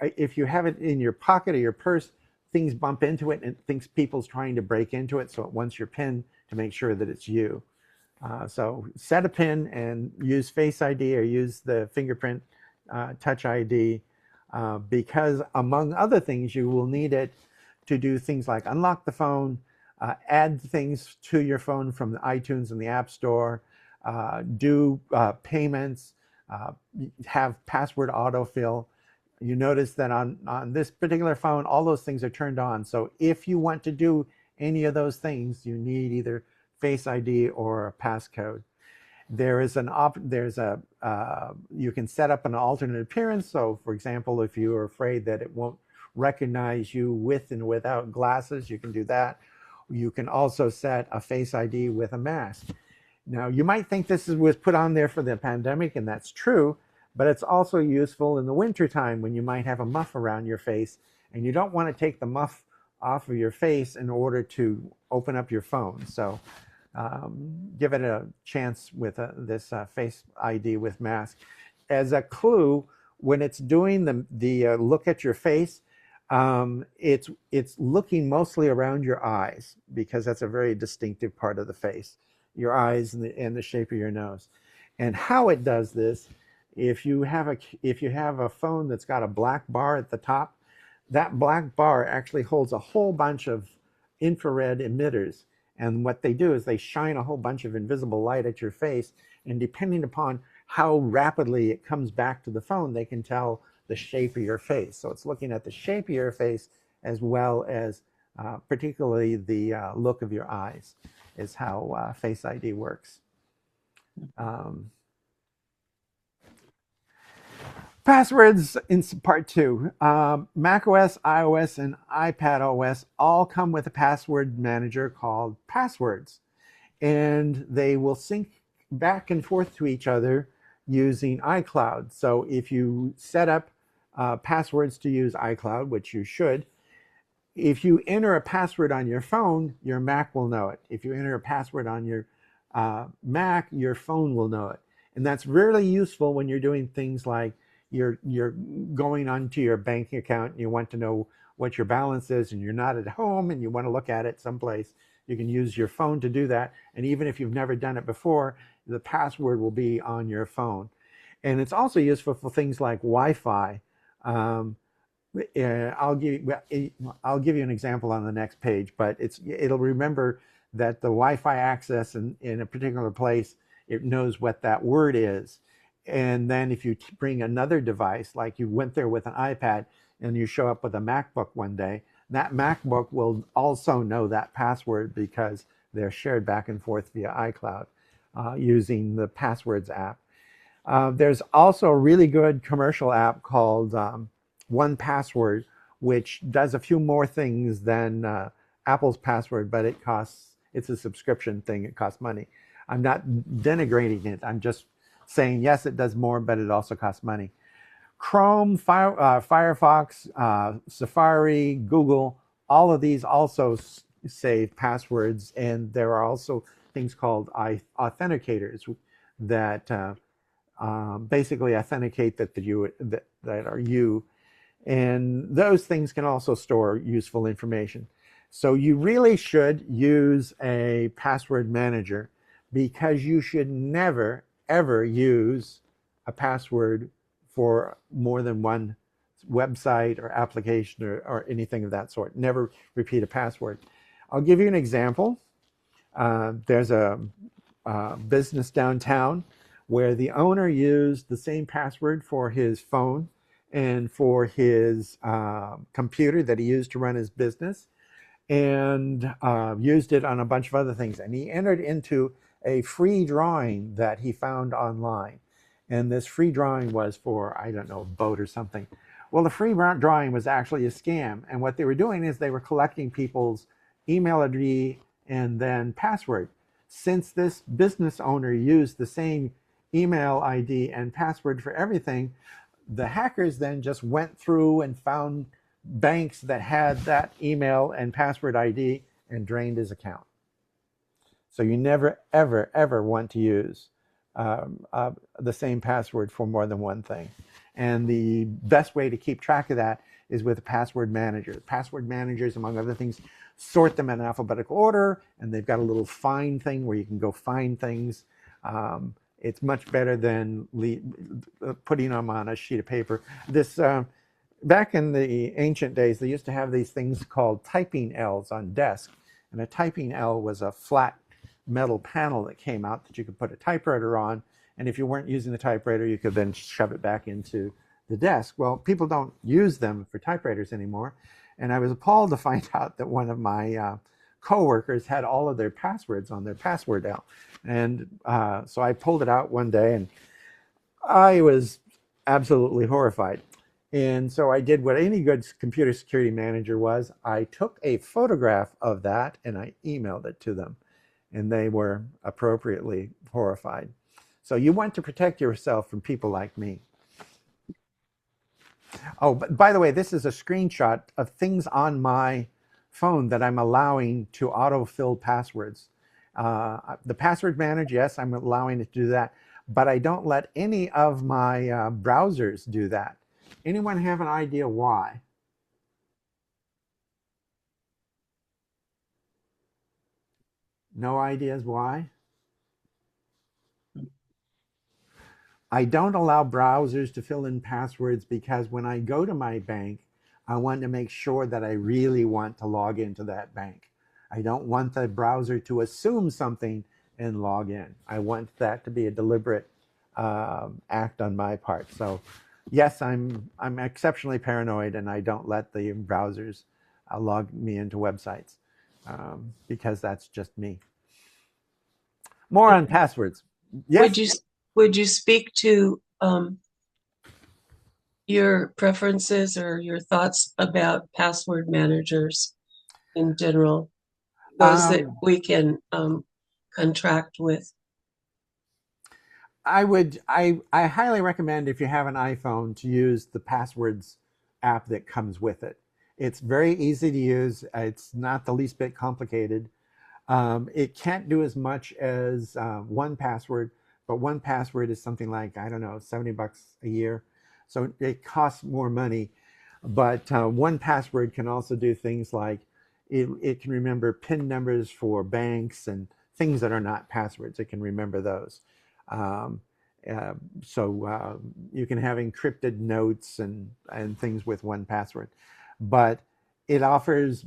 if you have it in your pocket or your purse, things bump into it and thinks people's trying to break into it, so it wants your PIN to make sure that it's you. So set a PIN and use Face ID or use the fingerprint Touch ID, because among other things, you will need it to do things like unlock the phone, add things to your phone from the iTunes and the App Store, do payments, have password autofill. You notice that on this particular phone, all those things are turned on. So if you want to do any of those things, you need either Face ID or a passcode. There is you can set up an alternate appearance. So for example, if you are afraid that it won't recognize you with and without glasses, you can do that. You can also set a Face ID with a mask. Now, you might think this was put on there for the pandemic, and that's true, but it's also useful in the wintertime when you might have a muff around your face, and you don't want to take the muff off of your face in order to open up your phone. So give it a chance with this Face ID with mask. As a clue, when it's doing the look at your face, it's looking mostly around your eyes, because that's a very distinctive part of the face, your eyes and the shape of your nose. And how it does this, if you have a phone that's got a black bar at the top, that black bar actually holds a whole bunch of infrared emitters. And what they do is they shine a whole bunch of invisible light at your face, and depending upon how rapidly it comes back to the phone, they can tell the shape of your face. So it's looking at the shape of your face as well as particularly the look of your eyes is how Face ID works. Passwords in part 2. Mac OS, iOS, and iPad OS all come with a password manager called Passwords. And they will sync back and forth to each other using iCloud. So if you set up passwords to use iCloud, which you should, if you enter a password on your phone, your Mac will know it. If you enter a password on your Mac, your phone will know it. And that's really useful when you're doing things like you're going onto your bank account and you want to know what your balance is, and you're not at home and you want to look at it someplace. You can use your phone to do that. And even if you've never done it before, the password will be on your phone. And it's also useful for things like Wi-Fi. Um, I'll give you an example on the next page, but it'll remember that the Wi-Fi access in a particular place, it knows what that word is. And then if you bring another device, like you went there with an iPad and you show up with a MacBook one day, that MacBook will also know that password because they're shared back and forth via iCloud using the Passwords app. There's also a really good commercial app called 1Password, which does a few more things than Apple's password, but it's a subscription thing. It costs money. I'm not denigrating it. I'm just saying, yes, it does more, but it also costs money. Chrome, Firefox, Safari, Google, all of these also save passwords, and there are also things called authenticators that basically authenticate that are you, and those things can also store useful information. So you really should use a password manager, because you should never ever use a password for more than one website or application or anything of that sort. Never repeat a password. I'll give you an example. There's a business downtown where the owner used the same password for his phone and for his computer that he used to run his business, and used it on a bunch of other things. And he entered into a free drawing that he found online. And this free drawing was for, I don't know, a boat or something. Well, the free drawing was actually a scam. And what they were doing is they were collecting people's email address and then password. Since this business owner used the same email ID and password for everything, the hackers then just went through and found banks that had that email and password ID and drained his account. So you never, ever, ever want to use the same password for more than one thing. And the best way to keep track of that is with a password manager. Password managers, among other things, sort them in alphabetical order, and they've got a little find thing where you can go find things. It's much better than putting them on a sheet of paper. Back in the ancient days, they used to have these things called typing L's on desks. And a typing L was a flat metal panel that came out that you could put a typewriter on. And if you weren't using the typewriter, you could then shove it back into the desk. Well, people don't use them for typewriters anymore. And I was appalled to find out that one of my coworkers had all of their passwords on their password L. And so I pulled it out one day, and I was absolutely horrified. And so I did what any good computer security manager was. I took a photograph of that and I emailed it to them, and they were appropriately horrified. So you want to protect yourself from people like me. Oh, but by the way, this is a screenshot of things on my phone that I'm allowing to autofill passwords. The password manager, yes, I'm allowing it to do that, but I don't let any of my browsers do that. Anyone have an idea why? No ideas why? I don't allow browsers to fill in passwords because when I go to my bank, I want to make sure that I really want to log into that bank. I don't want the browser to assume something and log in. I want that to be a deliberate act on my part. So yes, I'm exceptionally paranoid, and I don't let the browsers log me into websites because that's just me. More on passwords. Yes. Would you speak to your preferences or your thoughts about password managers in general, those that we can contract with? I highly recommend, if you have an iPhone, to use the Passwords app that comes with it. It's very easy to use. It's not the least bit complicated. It can't do as much as 1Password, but 1Password is something like, I don't know, $70 a year. So it costs more money. But 1Password can also do things like, It can remember PIN numbers for banks and things that are not passwords. It can remember those. Um, so you can have encrypted notes and things with one password, but it offers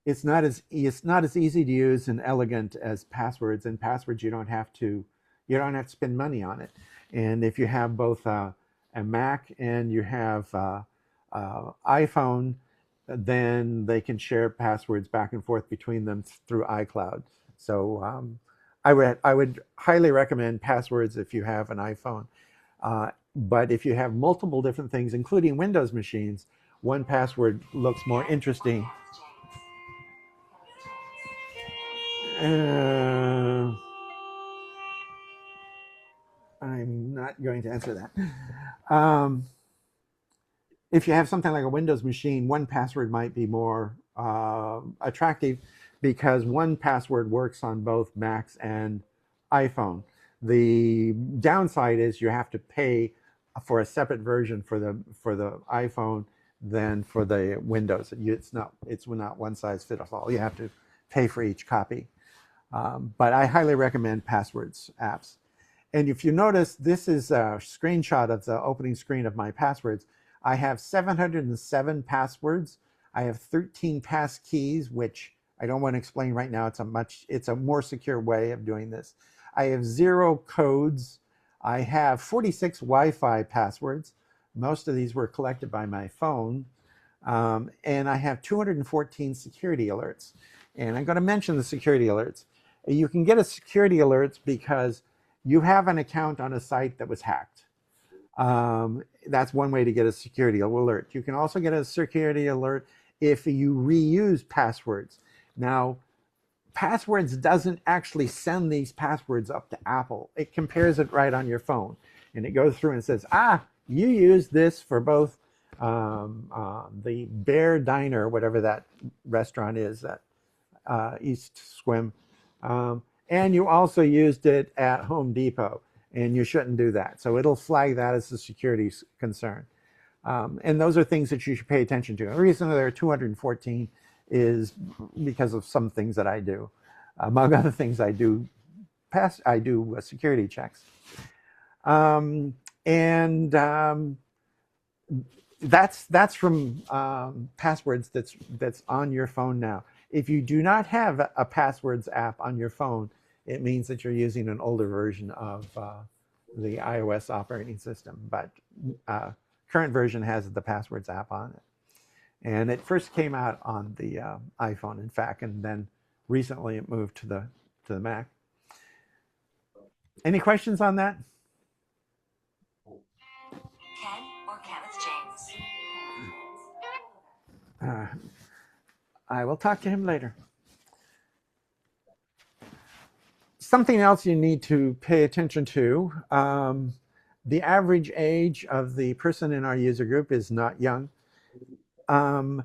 it's not as easy to use and elegant as passwords. And passwords you don't have to spend money on it. And if you have both a Mac and you have iPhone, then they can share passwords back and forth between them through iCloud. So I would highly recommend passwords if you have an iPhone. But if you have multiple different things, including Windows machines, one password looks more interesting. I'm not going to answer that. If you have something like a Windows machine, one password might be more attractive because one password works on both Macs and iPhone. The downside is you have to pay for a separate version for the iPhone than for the Windows. It's not one size fits all. You have to pay for each copy. But I highly recommend passwords apps. And if you notice, this is a screenshot of the opening screen of my passwords. I have 707 passwords. I have 13 pass keys, which I don't want to explain right now. It's a more secure way of doing this. I have 0 codes. I have 46 Wi-Fi passwords. Most of these were collected by my phone. And I have 214 security alerts. And I'm going to mention the security alerts. You can get a security alerts because you have an account on a site that was hacked. That's one way to get a security alert. You can also get a security alert if you reuse passwords. Now, passwords doesn't actually send these passwords up to Apple. It compares it right on your phone. And it goes through and says, you used this for both the Bear Diner, whatever that restaurant is, that East Swim. And you also used it at Home Depot, and you shouldn't do that. So it'll flag that as a security concern. And those are things that you should pay attention to. The reason there are 214 is because of some things that I do. Among other things, I do security checks. That's from passwords that's on your phone now. If you do not have a passwords app on your phone, it means that you're using an older version of the iOS operating system. But current version has the passwords app on it. And it first came out on the iPhone, in fact, and then recently it moved to the Mac. Any questions on that? Ken or Kenneth James? I will talk to him later. Something else you need to pay attention to. The average age of the person in our user group is not young. And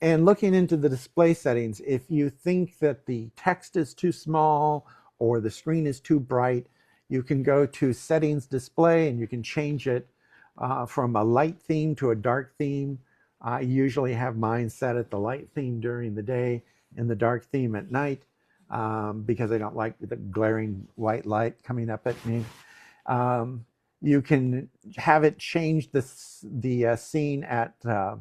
looking into the display settings, if you think that the text is too small or the screen is too bright, you can go to settings display and you can change it from a light theme to a dark theme. I usually have mine set at the light theme during the day and the dark theme at night because I don't like the glaring white light coming up at me. You can have it change the scene at the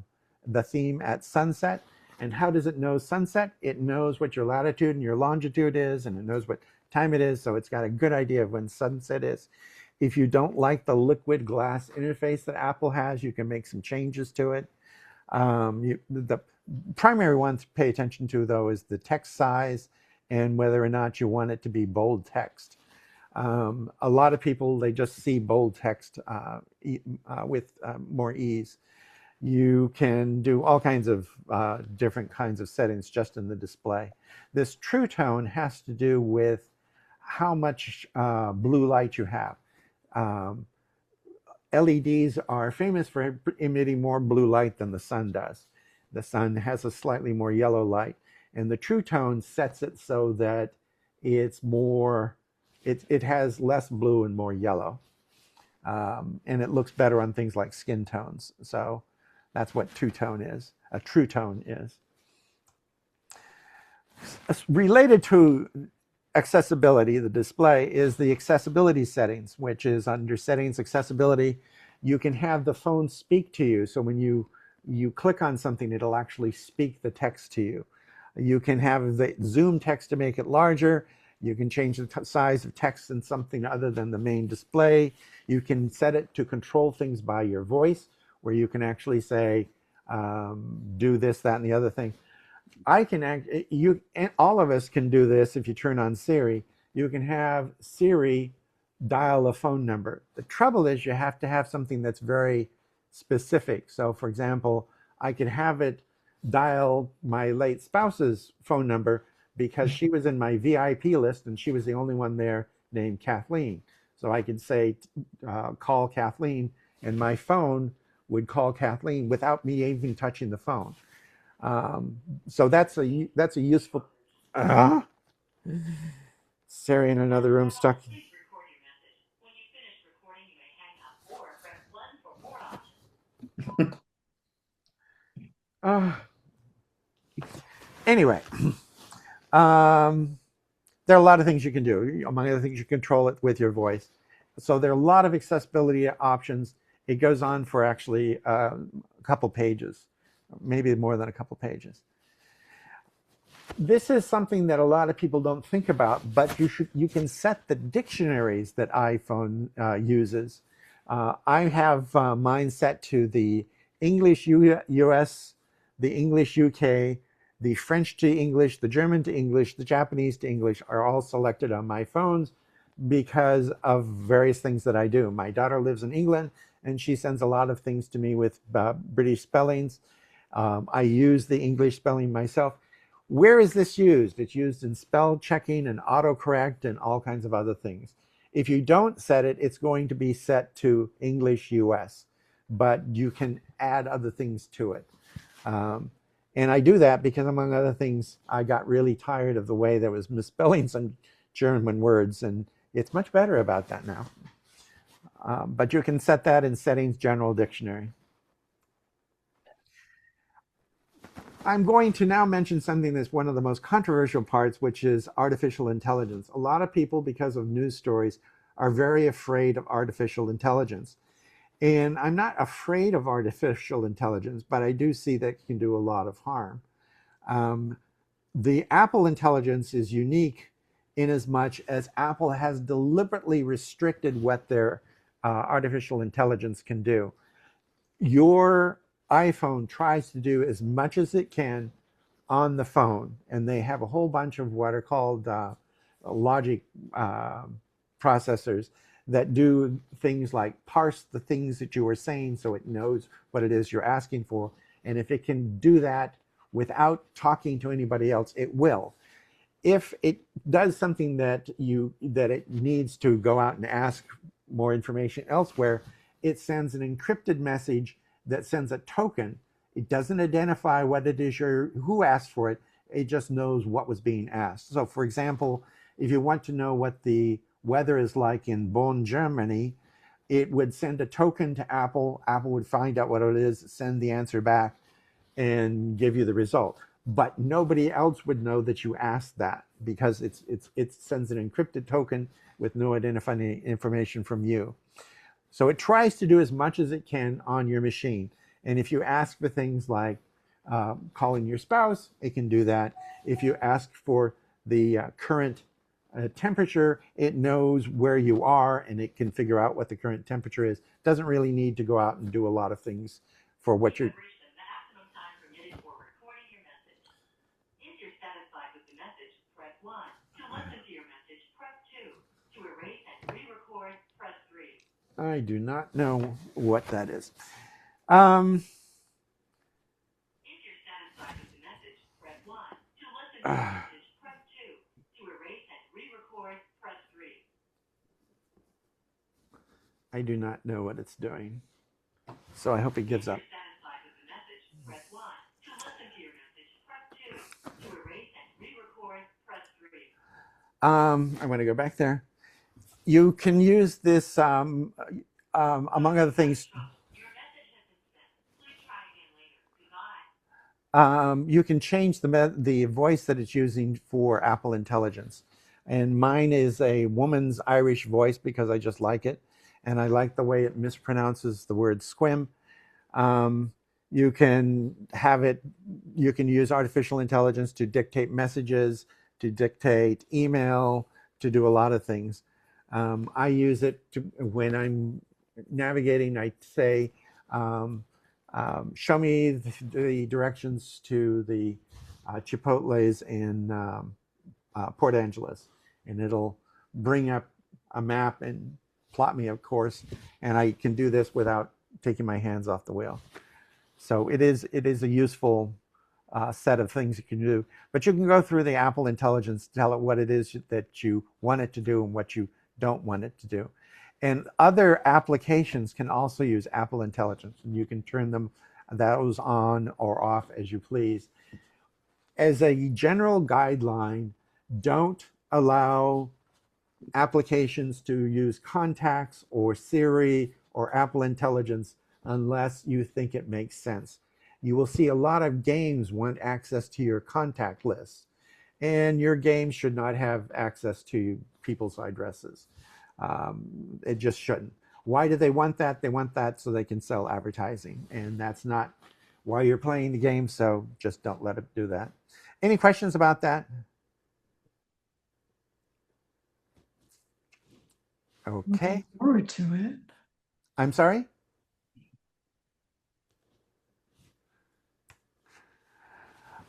theme at sunset. And how does it know sunset? It knows what your latitude and your longitude is, and it knows what time it is, so it's got a good idea of when sunset is. If you don't like the liquid glass interface that Apple has, you can make some changes to it. The primary one to pay attention to, though, is the text size and whether or not you want it to be bold text. A lot of people, they just see bold text with more ease. You can do all kinds of different kinds of settings just in the display. This true tone has to do with how much blue light you have. LEDs are famous for emitting more blue light than the sun does. The sun has a slightly more yellow light, and the true tone sets it so that it's more, it has less blue and more yellow. And it looks better on things like skin tones. So that's what a true tone is. Related to accessibility, the display, is the accessibility settings, which is under settings, accessibility. You can have the phone speak to you. So when you click on something, it'll actually speak the text to you. You can have the zoom text to make it larger. You can change the size of text in something other than the main display. You can set it to control things by your voice, where you can actually say, do this, that, and the other thing. I can all of us can do this. If you turn on Siri, you can have Siri dial a phone number. The trouble is you have to have something that's very specific. So for example, I could have it dial my late spouse's phone number because she was in my VIP list and she was the only one there named Kathleen. So I could say, call Kathleen, and my phone would call Kathleen without me even touching the phone. So that's a useful. Siri in another room stuck. Anyway, there are a lot of things you can do. Among other things, you control it with your voice. So there are a lot of accessibility options. It goes on for actually a couple pages, maybe more than a couple pages. This is something that a lot of people don't think about, but you can set the dictionaries that iPhone uses. I have mine set to the English US, the English UK, the French to English, the German to English, the Japanese to English are all selected on my phones because of various things that I do. My daughter lives in England and she sends a lot of things to me with British spellings. I use the English spelling myself. Where is this used? It's used in spell checking and autocorrect and all kinds of other things. If you don't set it, it's going to be set to English US, but you can add other things to it. And I do that because, among other things, I got really tired of the way there was misspelling some German words, and it's much better about that now. But you can set that in Settings, General Dictionary. I'm going to now mention something that's one of the most controversial parts, which is artificial intelligence. A lot of people, because of news stories, are very afraid of artificial intelligence. And I'm not afraid of artificial intelligence, but I do see that it can do a lot of harm. The Apple intelligence is unique in as much as Apple has deliberately restricted what their artificial intelligence can do. Your iPhone tries to do as much as it can on the phone, and they have a whole bunch of what are called logic processors that do things like parse the things that you are saying so it knows what it is you're asking for. And if it can do that without talking to anybody else, it will. If it does something that it needs to go out and ask more information elsewhere, it sends an encrypted message that sends a token. It doesn't identify what it is who asked for it. It just knows what was being asked. So for example, if you want to know what the weather is like in Bonn, Germany, it would send a token to Apple. Apple would find out what it is, send the answer back, and give you the result. But nobody else would know that you asked that because it sends an encrypted token with no identifying information from you. So it tries to do as much as it can on your machine. And if you ask for things like calling your spouse, it can do that. If you ask for the current temperature, it knows where you are and it can figure out what the current temperature is. Doesn't really need to go out and do a lot of things for what you're. I do not know what that is. If you're satisfied with the message, press 1. To listen to the message, press 2. To erase and re-record, press 3. I do not know what it's doing. So I hope it gives up. If you're satisfied with the message, press 1. To listen to your message, press 2. To erase and re-record, press 3. I'm going to go back there. You can use this, among other things. Your message has been sent. Please try again later. Goodbye. You can change the voice that it's using for Apple Intelligence. And mine is a woman's Irish voice because I just like it. And I like the way it mispronounces the word squim. Um, you can have it, you can use artificial intelligence to dictate messages, to dictate email, to do a lot of things. I use it when I'm navigating, I say, show me the directions to the Chipotle's in Port Angeles, and it'll bring up a map and plot me a course, and I can do this without taking my hands off the wheel. So it is a useful set of things you can do. But you can go through the Apple Intelligence, tell it what it is that you want it to do and what you don't want it to do. And other applications can also use Apple Intelligence, and you can turn those on or off as you please. As a general guideline, don't allow applications to use contacts or Siri or Apple Intelligence unless you think it makes sense. You will see a lot of games want access to your contact list, and your game should not have access to people's addresses. It just shouldn't. Why do they want that? They want that so they can sell advertising, and that's not why you're playing the game, so just don't let it do that. Any questions about that? Okay. Looking forward to it. I'm sorry?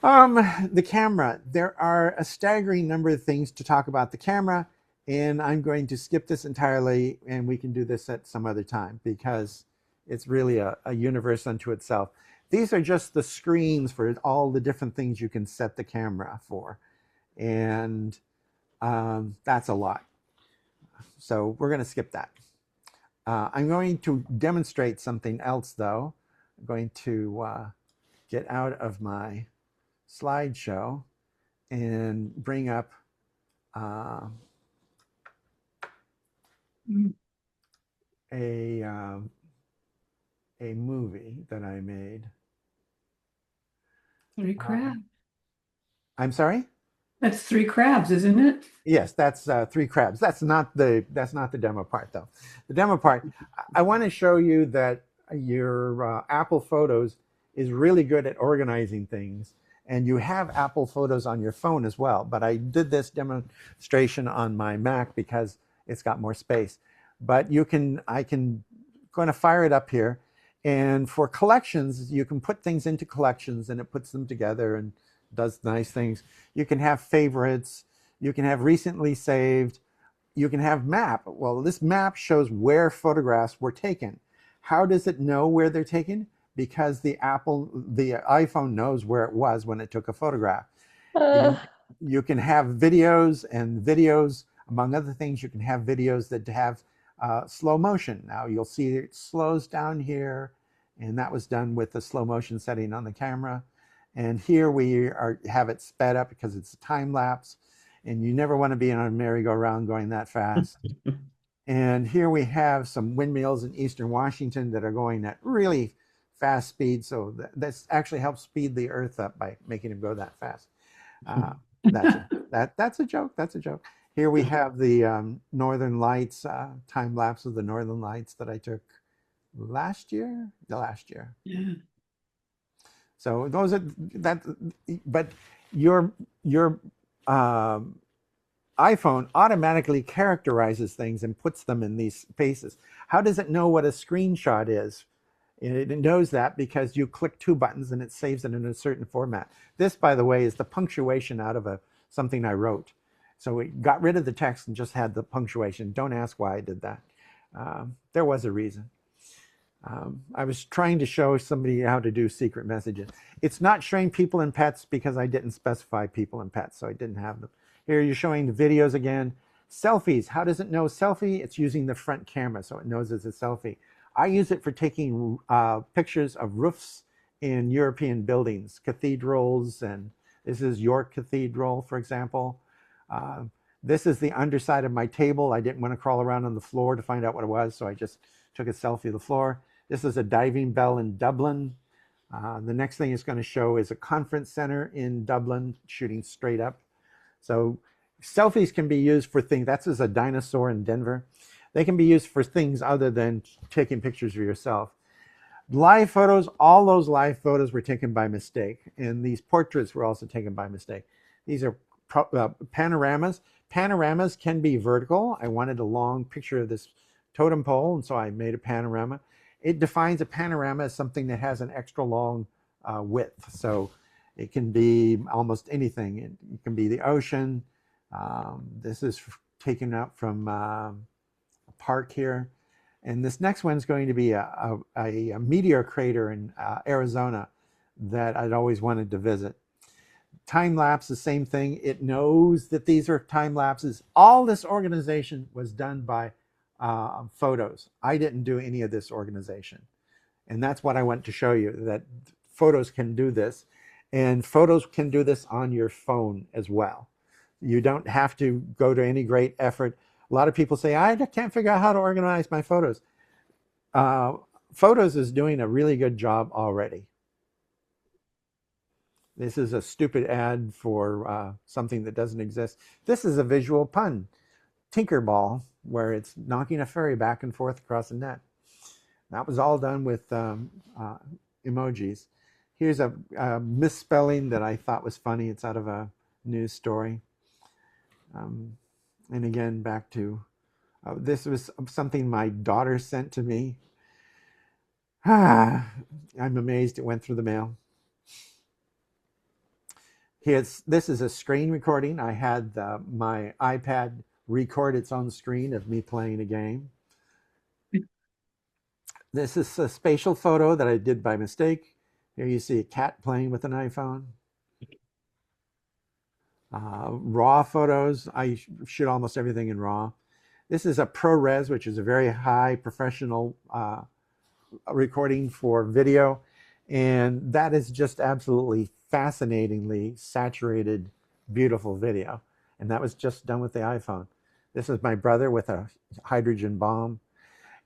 The camera. There are a staggering number of things to talk about the camera, and I'm going to skip this entirely, and we can do this at some other time because it's really a universe unto itself. These are just the screens for all the different things you can set the camera for, and that's a lot. So we're going to skip that. I'm going to demonstrate something else, though. I'm going to get out of my slideshow and bring up a movie that I made. 3 crabs. I'm sorry? That's 3 crabs, isn't it? Yes, that's 3 crabs. That's not the demo part, though. The demo part, I want to show you that your Apple Photos is really good at organizing things, and you have Apple Photos on your phone as well. But I did this demonstration on my Mac because it's got more space. But I can going to fire it up here, and for collections, you can put things into collections, and it puts them together and does nice things. You can have favorites. You can have recently saved. You can have map. Well, this map shows where photographs were taken. How does it know where they're taken? Because the iPhone knows where it was when it took a photograph. You can have videos, and videos, among other things, you can have videos that have slow motion. Now you'll see it slows down here, and that was done with the slow motion setting on the camera. And here we have it sped up because it's a time lapse, and you never want to be on a merry-go-round going that fast. And here we have some windmills in Eastern Washington that are going at really fast speed. So this actually helps speed the Earth up by making it go that fast. That's a joke. That's a joke. Here we have the Northern Lights, time lapse of the Northern Lights that I took last year. Yeah. So those are that, but your iPhone automatically characterizes things and puts them in these spaces. How does it know what a screenshot is? It knows that because you click 2 buttons and it saves it in a certain format. This, by the way, is the punctuation out of something I wrote. So it got rid of the text and just had the punctuation. Don't ask why I did that. There was a reason. I was trying to show somebody how to do secret messages. It's not showing people and pets because I didn't specify people and pets, so I didn't have them. Here you're showing the videos again. Selfies, how does it know selfie? It's using the front camera, so it knows it's a selfie. I use it for taking pictures of roofs in European buildings, cathedrals, and this is York Cathedral, for example. This is the underside of my table. I didn't want to crawl around on the floor to find out what it was, so I just took a selfie of the floor. This is a diving bell in Dublin. The next thing it's going to show is a conference center in Dublin, shooting straight up. So selfies can be used for things. That's as a dinosaur in Denver. They can be used for things other than taking pictures of yourself. Live photos, all those live photos were taken by mistake. And these portraits were also taken by mistake. These are panoramas. Panoramas can be vertical. I wanted a long picture of this totem pole, and so I made a panorama. It defines a panorama as something that has an extra long width. So it can be almost anything. It can be the ocean. This is taken up from a park here. And this next one is going to be a meteor crater in Arizona that I'd always wanted to visit. Time lapse, the same thing. It knows that these are time lapses. All this organization was done by photos. I didn't do any of this organization. And that's what I want to show you, that photos can do this. And photos can do this on your phone as well. You don't have to go to any great effort. A lot of people say, I can't figure out how to organize my photos. Photos is doing a really good job already. This is a stupid ad for something that doesn't exist. This is a visual pun, Tinkerball, where it's knocking a fairy back and forth across the net. That was all done with emojis. Here's a misspelling that I thought was funny. It's out of a news story. And again, back to, this was something my daughter sent to me. I'm amazed it went through the mail. This is a screen recording. I had my iPad record its own screen of me playing a game. This is a spatial photo that I did by mistake. Here you see a cat playing with an iPhone. RAW photos, I shoot almost everything in RAW. This is a ProRes, which is a very high professional recording for video. And that is just absolutely fascinatingly saturated, beautiful video. And that was just done with the iPhone. This is my brother with a hydrogen bomb.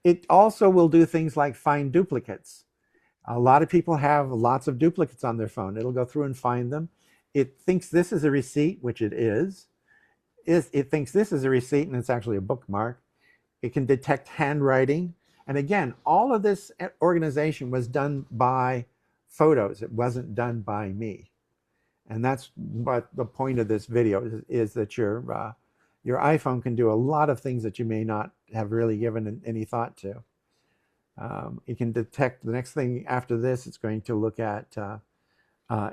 It also will do things like find duplicates. A lot of people have lots of duplicates on their phone. It'll go through and find them. It thinks this is a receipt, which it is. It thinks this is a receipt, and it's actually a bookmark. It can detect handwriting. And again, all of this organization was done by photos. It wasn't done by me. And that's what the point of this video is that your iPhone can do a lot of things that you may not have really given any thought to. It can detect, the next thing after this, it's going to look at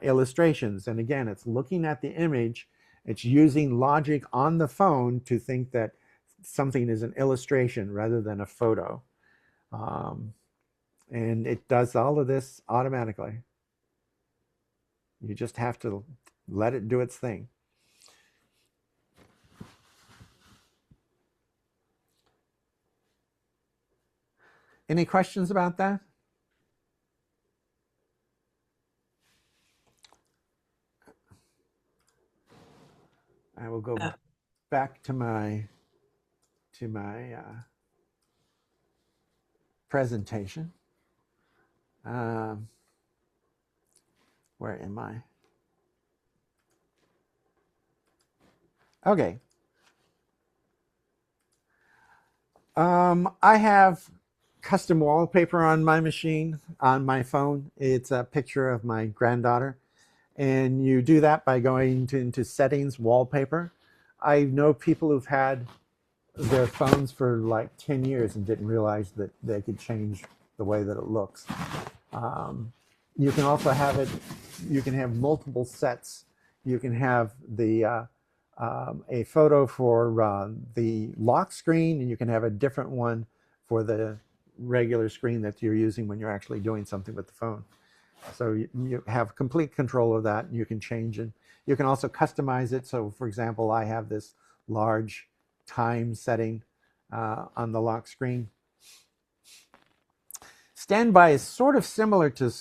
illustrations. And again, it's looking at the image. It's using logic on the phone to think that something is an illustration rather than a photo. And it does all of this automatically. You just have to let it do its thing. Any questions about that? I will go back to my presentation. Where am I? Okay. I have custom wallpaper on my machine, on my phone. It's a picture of my granddaughter. And you do that by going into settings, wallpaper. I know people who've had their phones for like 10 years and didn't realize that they could change the way that it looks. You can also have it, you can have multiple sets. You can have the a photo for the lock screen, and you can have a different one for the regular screen that you're using when you're actually doing something with the phone. So you have complete control of that, and you can change it. You can also customize it. So for example, I have this large time setting on the lock screen. Standby is sort of similar to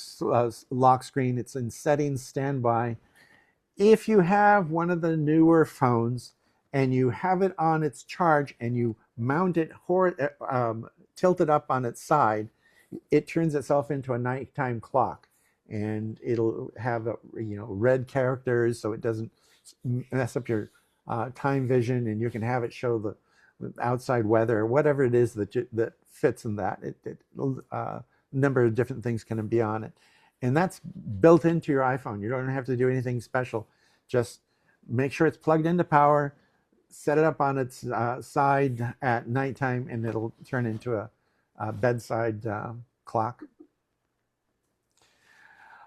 lock screen. It's in settings, standby. If you have one of the newer phones and you have it on its charge and you mount it, tilt it up on its side, it turns itself into a nighttime clock. and it'll have red characters so it doesn't mess up your time vision, and you can have it show the outside weather or whatever it is that fits in that. Number of different things can be on it, and that's built into your iPhone. You don't have to do anything special. Just make sure it's plugged into power, set it up on its side at nighttime, and it'll turn into a bedside clock.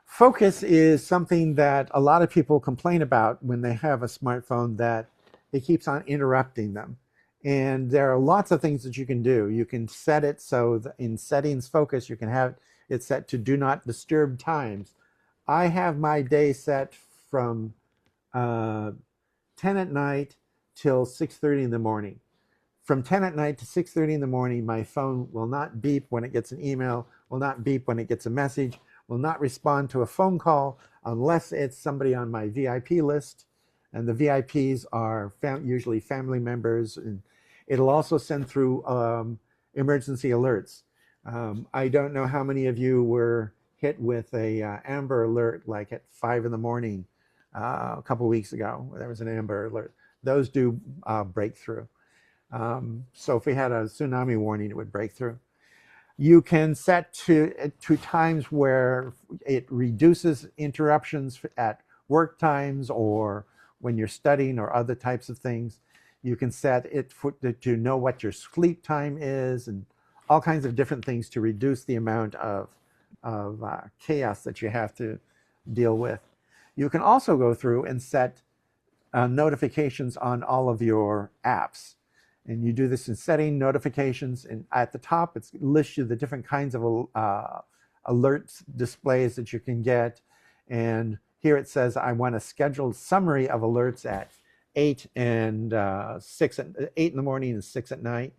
Focus is something that a lot of people complain about when they have a smartphone, that it keeps on interrupting them. And there are lots of things that you can do. You can set it so that in settings focus, you can have it set to do not disturb times. I have my day set from 10 at night till 6:30 in the morning. From 10 at night to 6:30 in the morning, my phone will not beep when it gets an email, will not beep when it gets a message, will not respond to a phone call unless it's somebody on my VIP list. And the VIPs are usually family members. And it'll also send through emergency alerts. I don't know how many of you were hit with a Amber Alert like at 5 in the morning a couple weeks ago. There was an Amber Alert. Those do break through. So if we had a tsunami warning, it would break through. You can set to times where it reduces interruptions at work times or when you're studying or other types of things. You can set it to know what your sleep time is and all kinds of different things to reduce the amount of chaos that you have to deal with. You can also go through and set notifications on all of your apps. And you do this in setting notifications, and at the top it lists you the different kinds of alerts displays that you can get. And here it says I want a scheduled summary of alerts at 8 and 8 in the morning and 6 at night.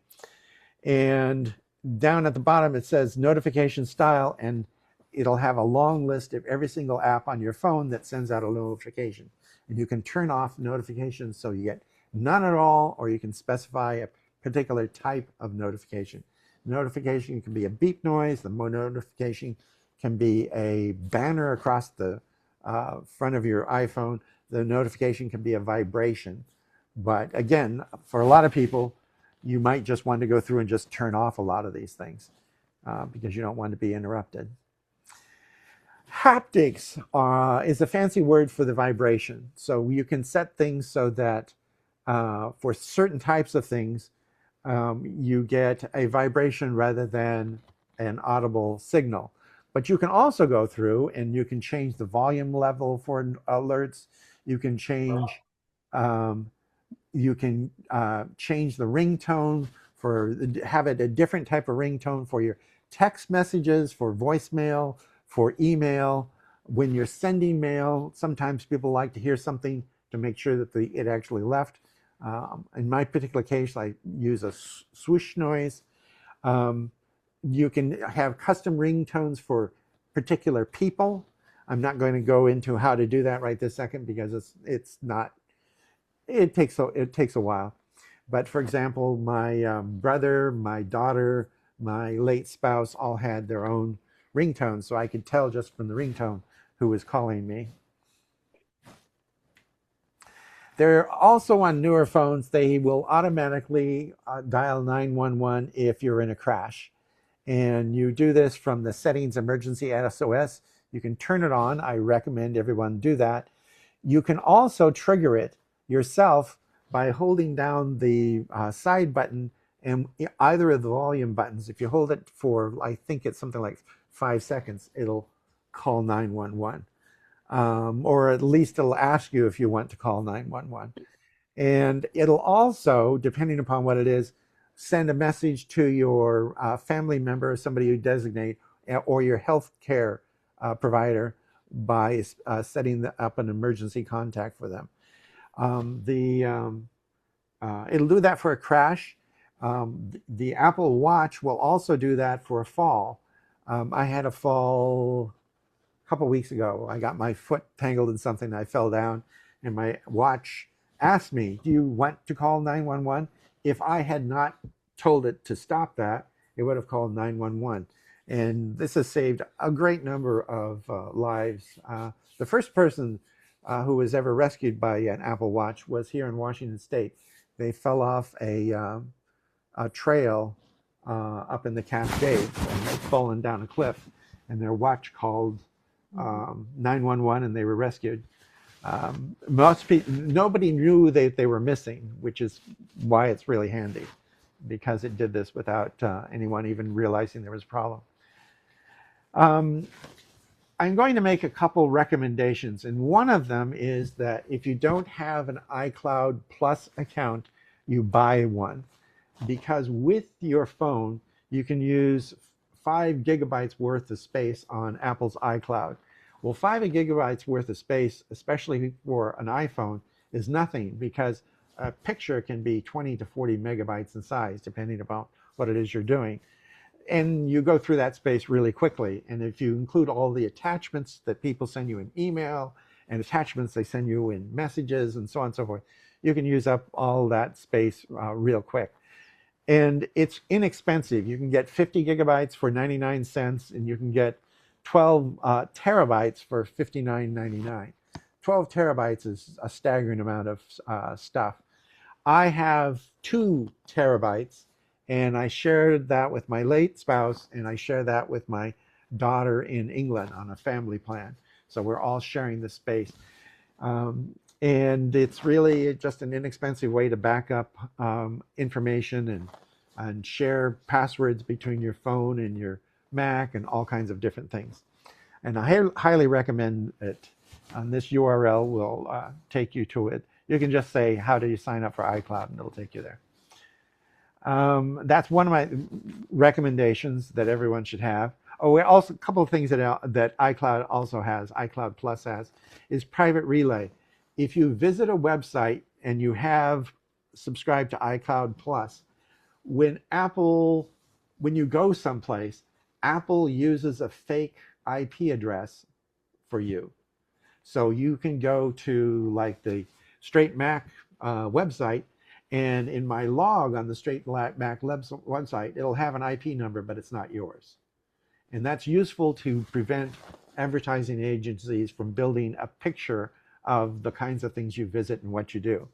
And down at the bottom it says notification style, and it'll have a long list of every single app on your phone that sends out a notification. And you can turn off notifications so you get none at all, or you can specify a particular type of notification. Notification can be a beep noise. The notification can be a banner across the front of your iPhone. The notification can be a vibration. But again, for a lot of people, you might just want to go through and just turn off a lot of these things because you don't want to be interrupted. Haptics is a fancy word for the vibration. So you can set things so that for certain types of things, you get a vibration rather than an audible signal. But you can also go through and you can change the volume level for alerts. You can change change the ringtone have it a different type of ringtone for your text messages, for voicemail, for email. When you're sending mail, sometimes people like to hear something to make sure that it actually left. In my particular case, I use a swoosh noise. You can have custom ringtones for particular people. I'm not going to go into how to do that right this second because it takes a while. But for example, my brother, my daughter, my late spouse all had their own ringtones, so I could tell just from the ringtone who was calling me. They're also on newer phones. They will automatically dial 911 if you're in a crash. And you do this from the settings emergency SOS. You can turn it on. I recommend everyone do that. You can also trigger it yourself by holding down the side button and either of the volume buttons. If you hold it for, I think it's something like 5 seconds, it'll call 911. Or at least it'll ask you if you want to call 911. And it'll also, depending upon what it is, send a message to your family member, somebody you designate, or your health care provider by setting up an emergency contact for them. It'll do that for a crash. The Apple Watch will also do that for a fall. I had a fall a couple weeks ago. I got my foot tangled in something. I fell down, and my watch asked me, "Do you want to call 911?" If I had not told it to stop that, it would have called 911. And this has saved a great number of lives. The first person who was ever rescued by an Apple Watch was here in Washington State. They fell off a trail up in the Cascades, and they'd fallen down a cliff, and their watch called 911, and they were rescued. Most people, nobody knew that they were missing, which is why it's really handy, because it did this without anyone even realizing there was a problem. I'm going to make a couple recommendations, and one of them is that if you don't have an iCloud Plus account, you buy one, because with your phone, you can use 5 gigabytes worth of space on Apple's iCloud. Well, 5 gigabytes worth of space, especially for an iPhone, is nothing, because a picture can be 20 to 40 megabytes in size, depending upon what it is you're doing. And you go through that space really quickly. And if you include all the attachments that people send you in email and attachments they send you in messages and so on and so forth, you can use up all that space real quick. And it's inexpensive. You can get 50 gigabytes for 99 cents, and you can get 12 terabytes for $59.99. 12 terabytes is a staggering amount of stuff. I have 2 terabytes, and I shared that with my late spouse, and I share that with my daughter in England on a family plan. So we're all sharing the space. And it's really just an inexpensive way to back up information and share passwords between your phone and your Mac and all kinds of different things. And I highly recommend it. And this URL will take you to it. You can just say, how do you sign up for iCloud? And it'll take you there. That's one of my recommendations that everyone should have. Oh, also a couple of things that iCloud also has, iCloud Plus has, is private relay. If you visit a website and you have subscribed to iCloud Plus, when you go someplace, Apple uses a fake IP address for you. So you can go to like the Strait Mac website, and in my log on the Strait Mac website, it'll have an IP number, but it's not yours. And that's useful to prevent advertising agencies from building a picture of the kinds of things you visit and what you do.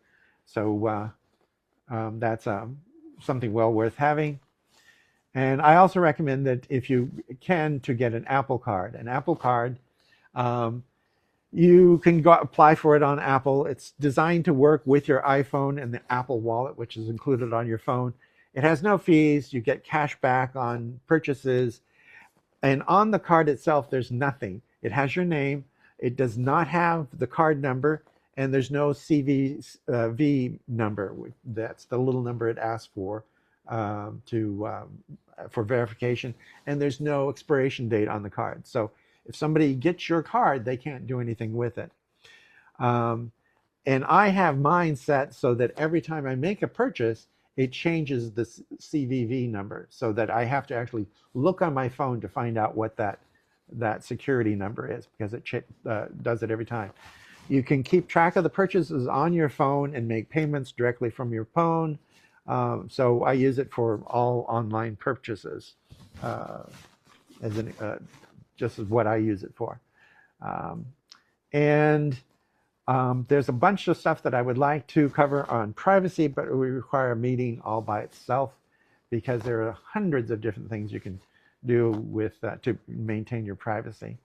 So that's something well worth having. And I also recommend that if you can, to get an Apple Card. An Apple Card, you can go apply for it on Apple. It's designed to work with your iPhone and the Apple Wallet, which is included on your phone. It has no fees. You get cash back on purchases. And on the card itself, there's nothing. It has your name. It does not have the card number, and there's no CVV number. That's the little number it asks for verification. And there's no expiration date on the card. So if somebody gets your card, they can't do anything with it. And I have mine set so that every time I make a purchase, it changes the CVV number, so that I have to actually look on my phone to find out what that security number is, because it does it every time. You can keep track of the purchases on your phone and make payments directly from your phone. So I use it for all online purchases, just as what I use it for. There's a bunch of stuff that I would like to cover on privacy, but it would require a meeting all by itself, because there are hundreds of different things you can do with to maintain your privacy.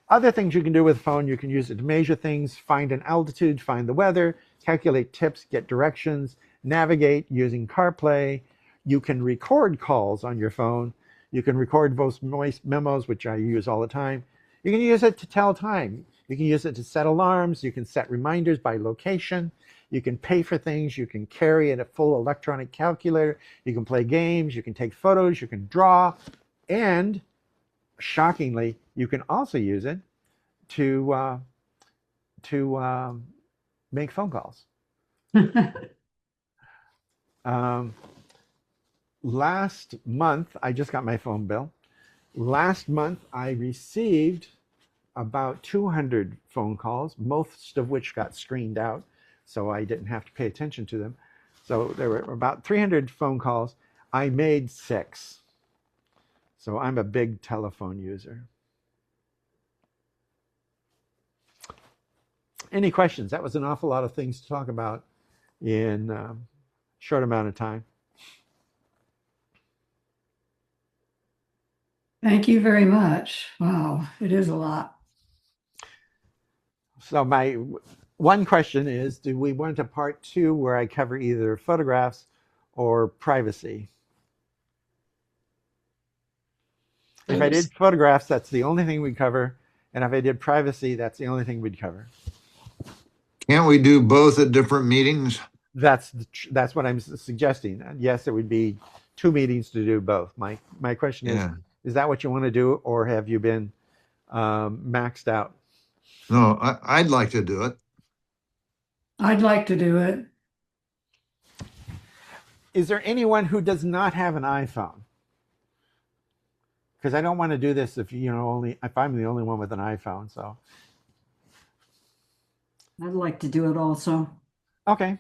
Other things you can do with a phone, you can use it to measure things, find an altitude, find the weather, calculate tips, get directions, navigate using CarPlay. You can record calls on your phone. You can record voice memos, which I use all the time. You can use it to tell time. You can use it to set alarms. You can set reminders by location. You can pay for things. You can carry a full electronic calculator. You can play games. You can take photos. You can draw. And shockingly, you can also use it to make phone calls. Last month, I just got my phone bill. Last month, I received about 200 phone calls, most of which got screened out, so I didn't have to pay attention to them. So there were about 300 phone calls. I made 6. So I'm a big telephone user. Any questions? That was an awful lot of things to talk about in a short amount of time. Thank you very much. Wow, it is a lot. So my one question is, do we want a part 2 where I cover either photographs or privacy? If I did photographs, that's the only thing we'd cover. And if I did privacy, that's the only thing we'd cover. Can't we do both at different meetings? That's what I'm suggesting. Yes, it would be 2 meetings to do both. My question is that what you want to do, or have you been maxed out? No, I'd like to do it. I'd like to do it. Is there anyone who does not have an iPhone? Because I don't want to do this if I'm the only one with an iPhone. So I'd like to do it also. okay,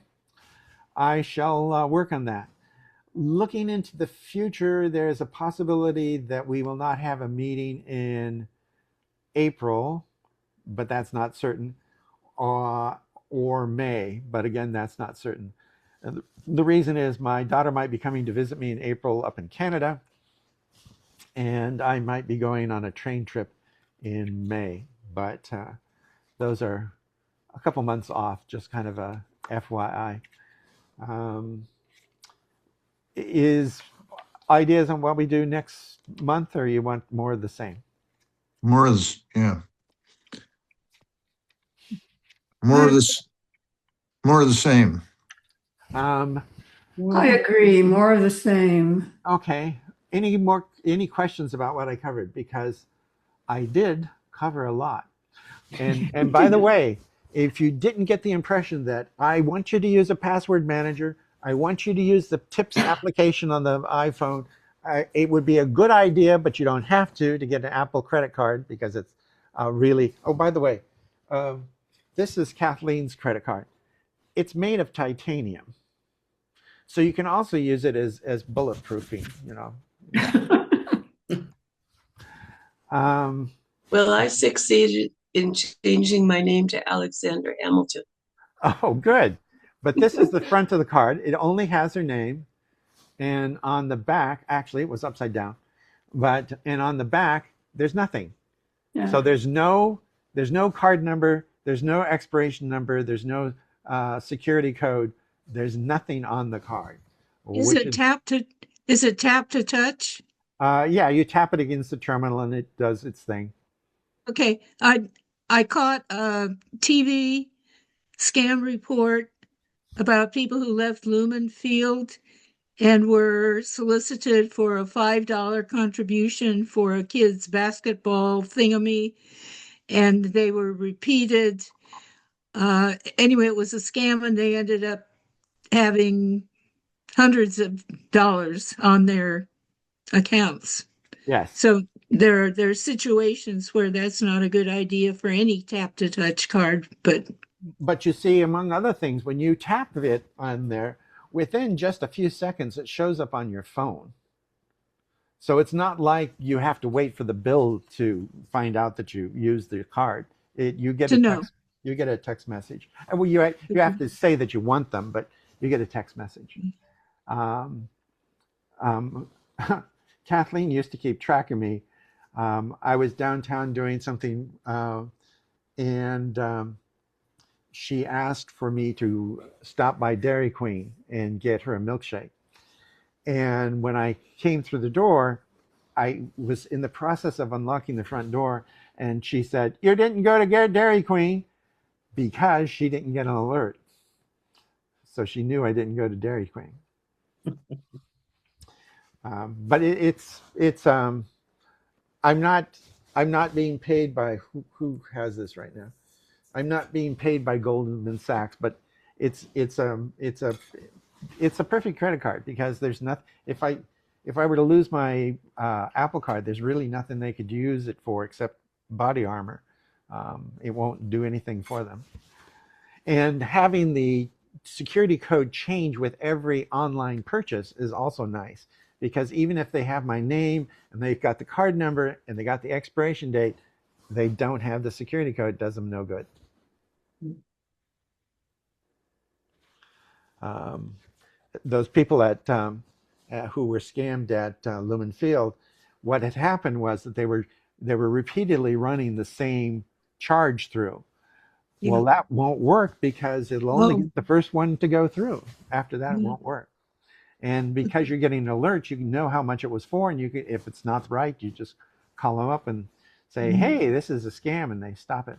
I shall work on that. Looking into the future, there's a possibility that we will not have a meeting in April, but that's not certain, or May, but again, that's not certain. And the reason is my daughter might be coming to visit me in April up in Canada, and I might be going on a train trip in May, but those are a couple months off, just kind of a FYI. Is ideas on what we do next month, or you want more of the same? More of this, yeah. More of the same. I agree. More of the same. Okay. Any questions about what I covered? Because I did cover a lot. And by the way, if you didn't get the impression that I want you to use a password manager, I want you to use the Tips application on the iPhone, it would be a good idea, but you don't have to get an Apple credit card, because it's really, oh, by the way, this is Kathleen's credit card. It's made of titanium. So you can also use it as bulletproofing, Well, I succeeded in changing my name to Alexander Hamilton. Oh, good. But this is the front of the card. It only has her name. And on the back, actually, it was upside down. And on the back, there's nothing. Yeah. So there's no card number. There's no expiration number. There's no security code. There's nothing on the card. Is it tap to touch? Yeah, you tap it against the terminal and it does its thing. Okay. I caught a TV scam report about people who left Lumen Field and were solicited for a $5 contribution for a kid's basketball thingamy, and they were repeated. Anyway, it was a scam, and they ended up having hundreds of dollars on their accounts. Yes. So there are situations where that's not a good idea for any tap to touch card, but you see, among other things, when you tap it on there, within just a few seconds, it shows up on your phone. So it's not like you have to wait for the bill to find out that you used the card. You get a text message. Well, you have to say that you want them, but you get a text message. Kathleen used to keep track of me. I was downtown doing something, and she asked for me to stop by Dairy Queen and get her a milkshake. And when I came through the door, I was in the process of unlocking the front door, and she said, "You didn't go to get Dairy Queen," because she didn't get an alert. So she knew I didn't go to Dairy Queen. But I'm not being paid by who has this right now. I'm not being paid by Goldman Sachs, but it's a perfect credit card, because there's nothing. If I were to lose my Apple card, there's really nothing they could use it for except body armor. It won't do anything for them. And having the security code change with every online purchase is also nice, because even if they have my name and they've got the card number and they got the expiration date, they don't have the security code. It does them no good. Those people who were scammed at Lumen Field, what had happened was that they were repeatedly running the same charge through. Yeah. Well, that won't work because it'll only Oh. get the first one to go through. After that, it Yeah. won't work. And because you're getting an alert, you can know how much it was for, and you can, if it's not right, you just call them up and say, "Hey, this is a scam," and they stop it.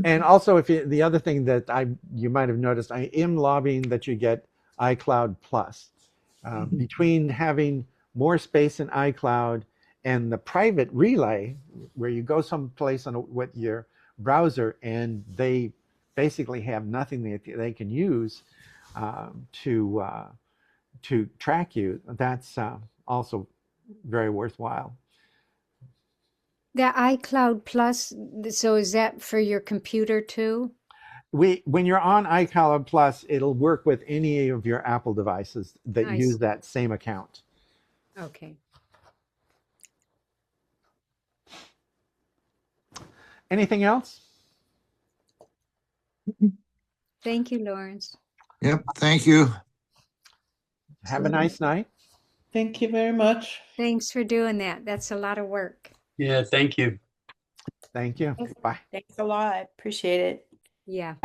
And also, the other thing that you might have noticed, I am lobbying that you get iCloud Plus. Between having more space in iCloud and the private relay, where you go someplace with your browser and they basically have nothing that they can use to track you, that's also very worthwhile. The iCloud Plus, so is that for your computer too? When you're on iCloud Plus, it'll work with any of your Apple devices that Nice. use that same account. Okay. Anything else? Thank you, Lawrence. Yep, thank you. Have a nice night. Thank you very much. Thanks for doing that. That's a lot of work. Yeah, thank you. Thank you. Bye. Thanks a lot. Appreciate it. Yeah.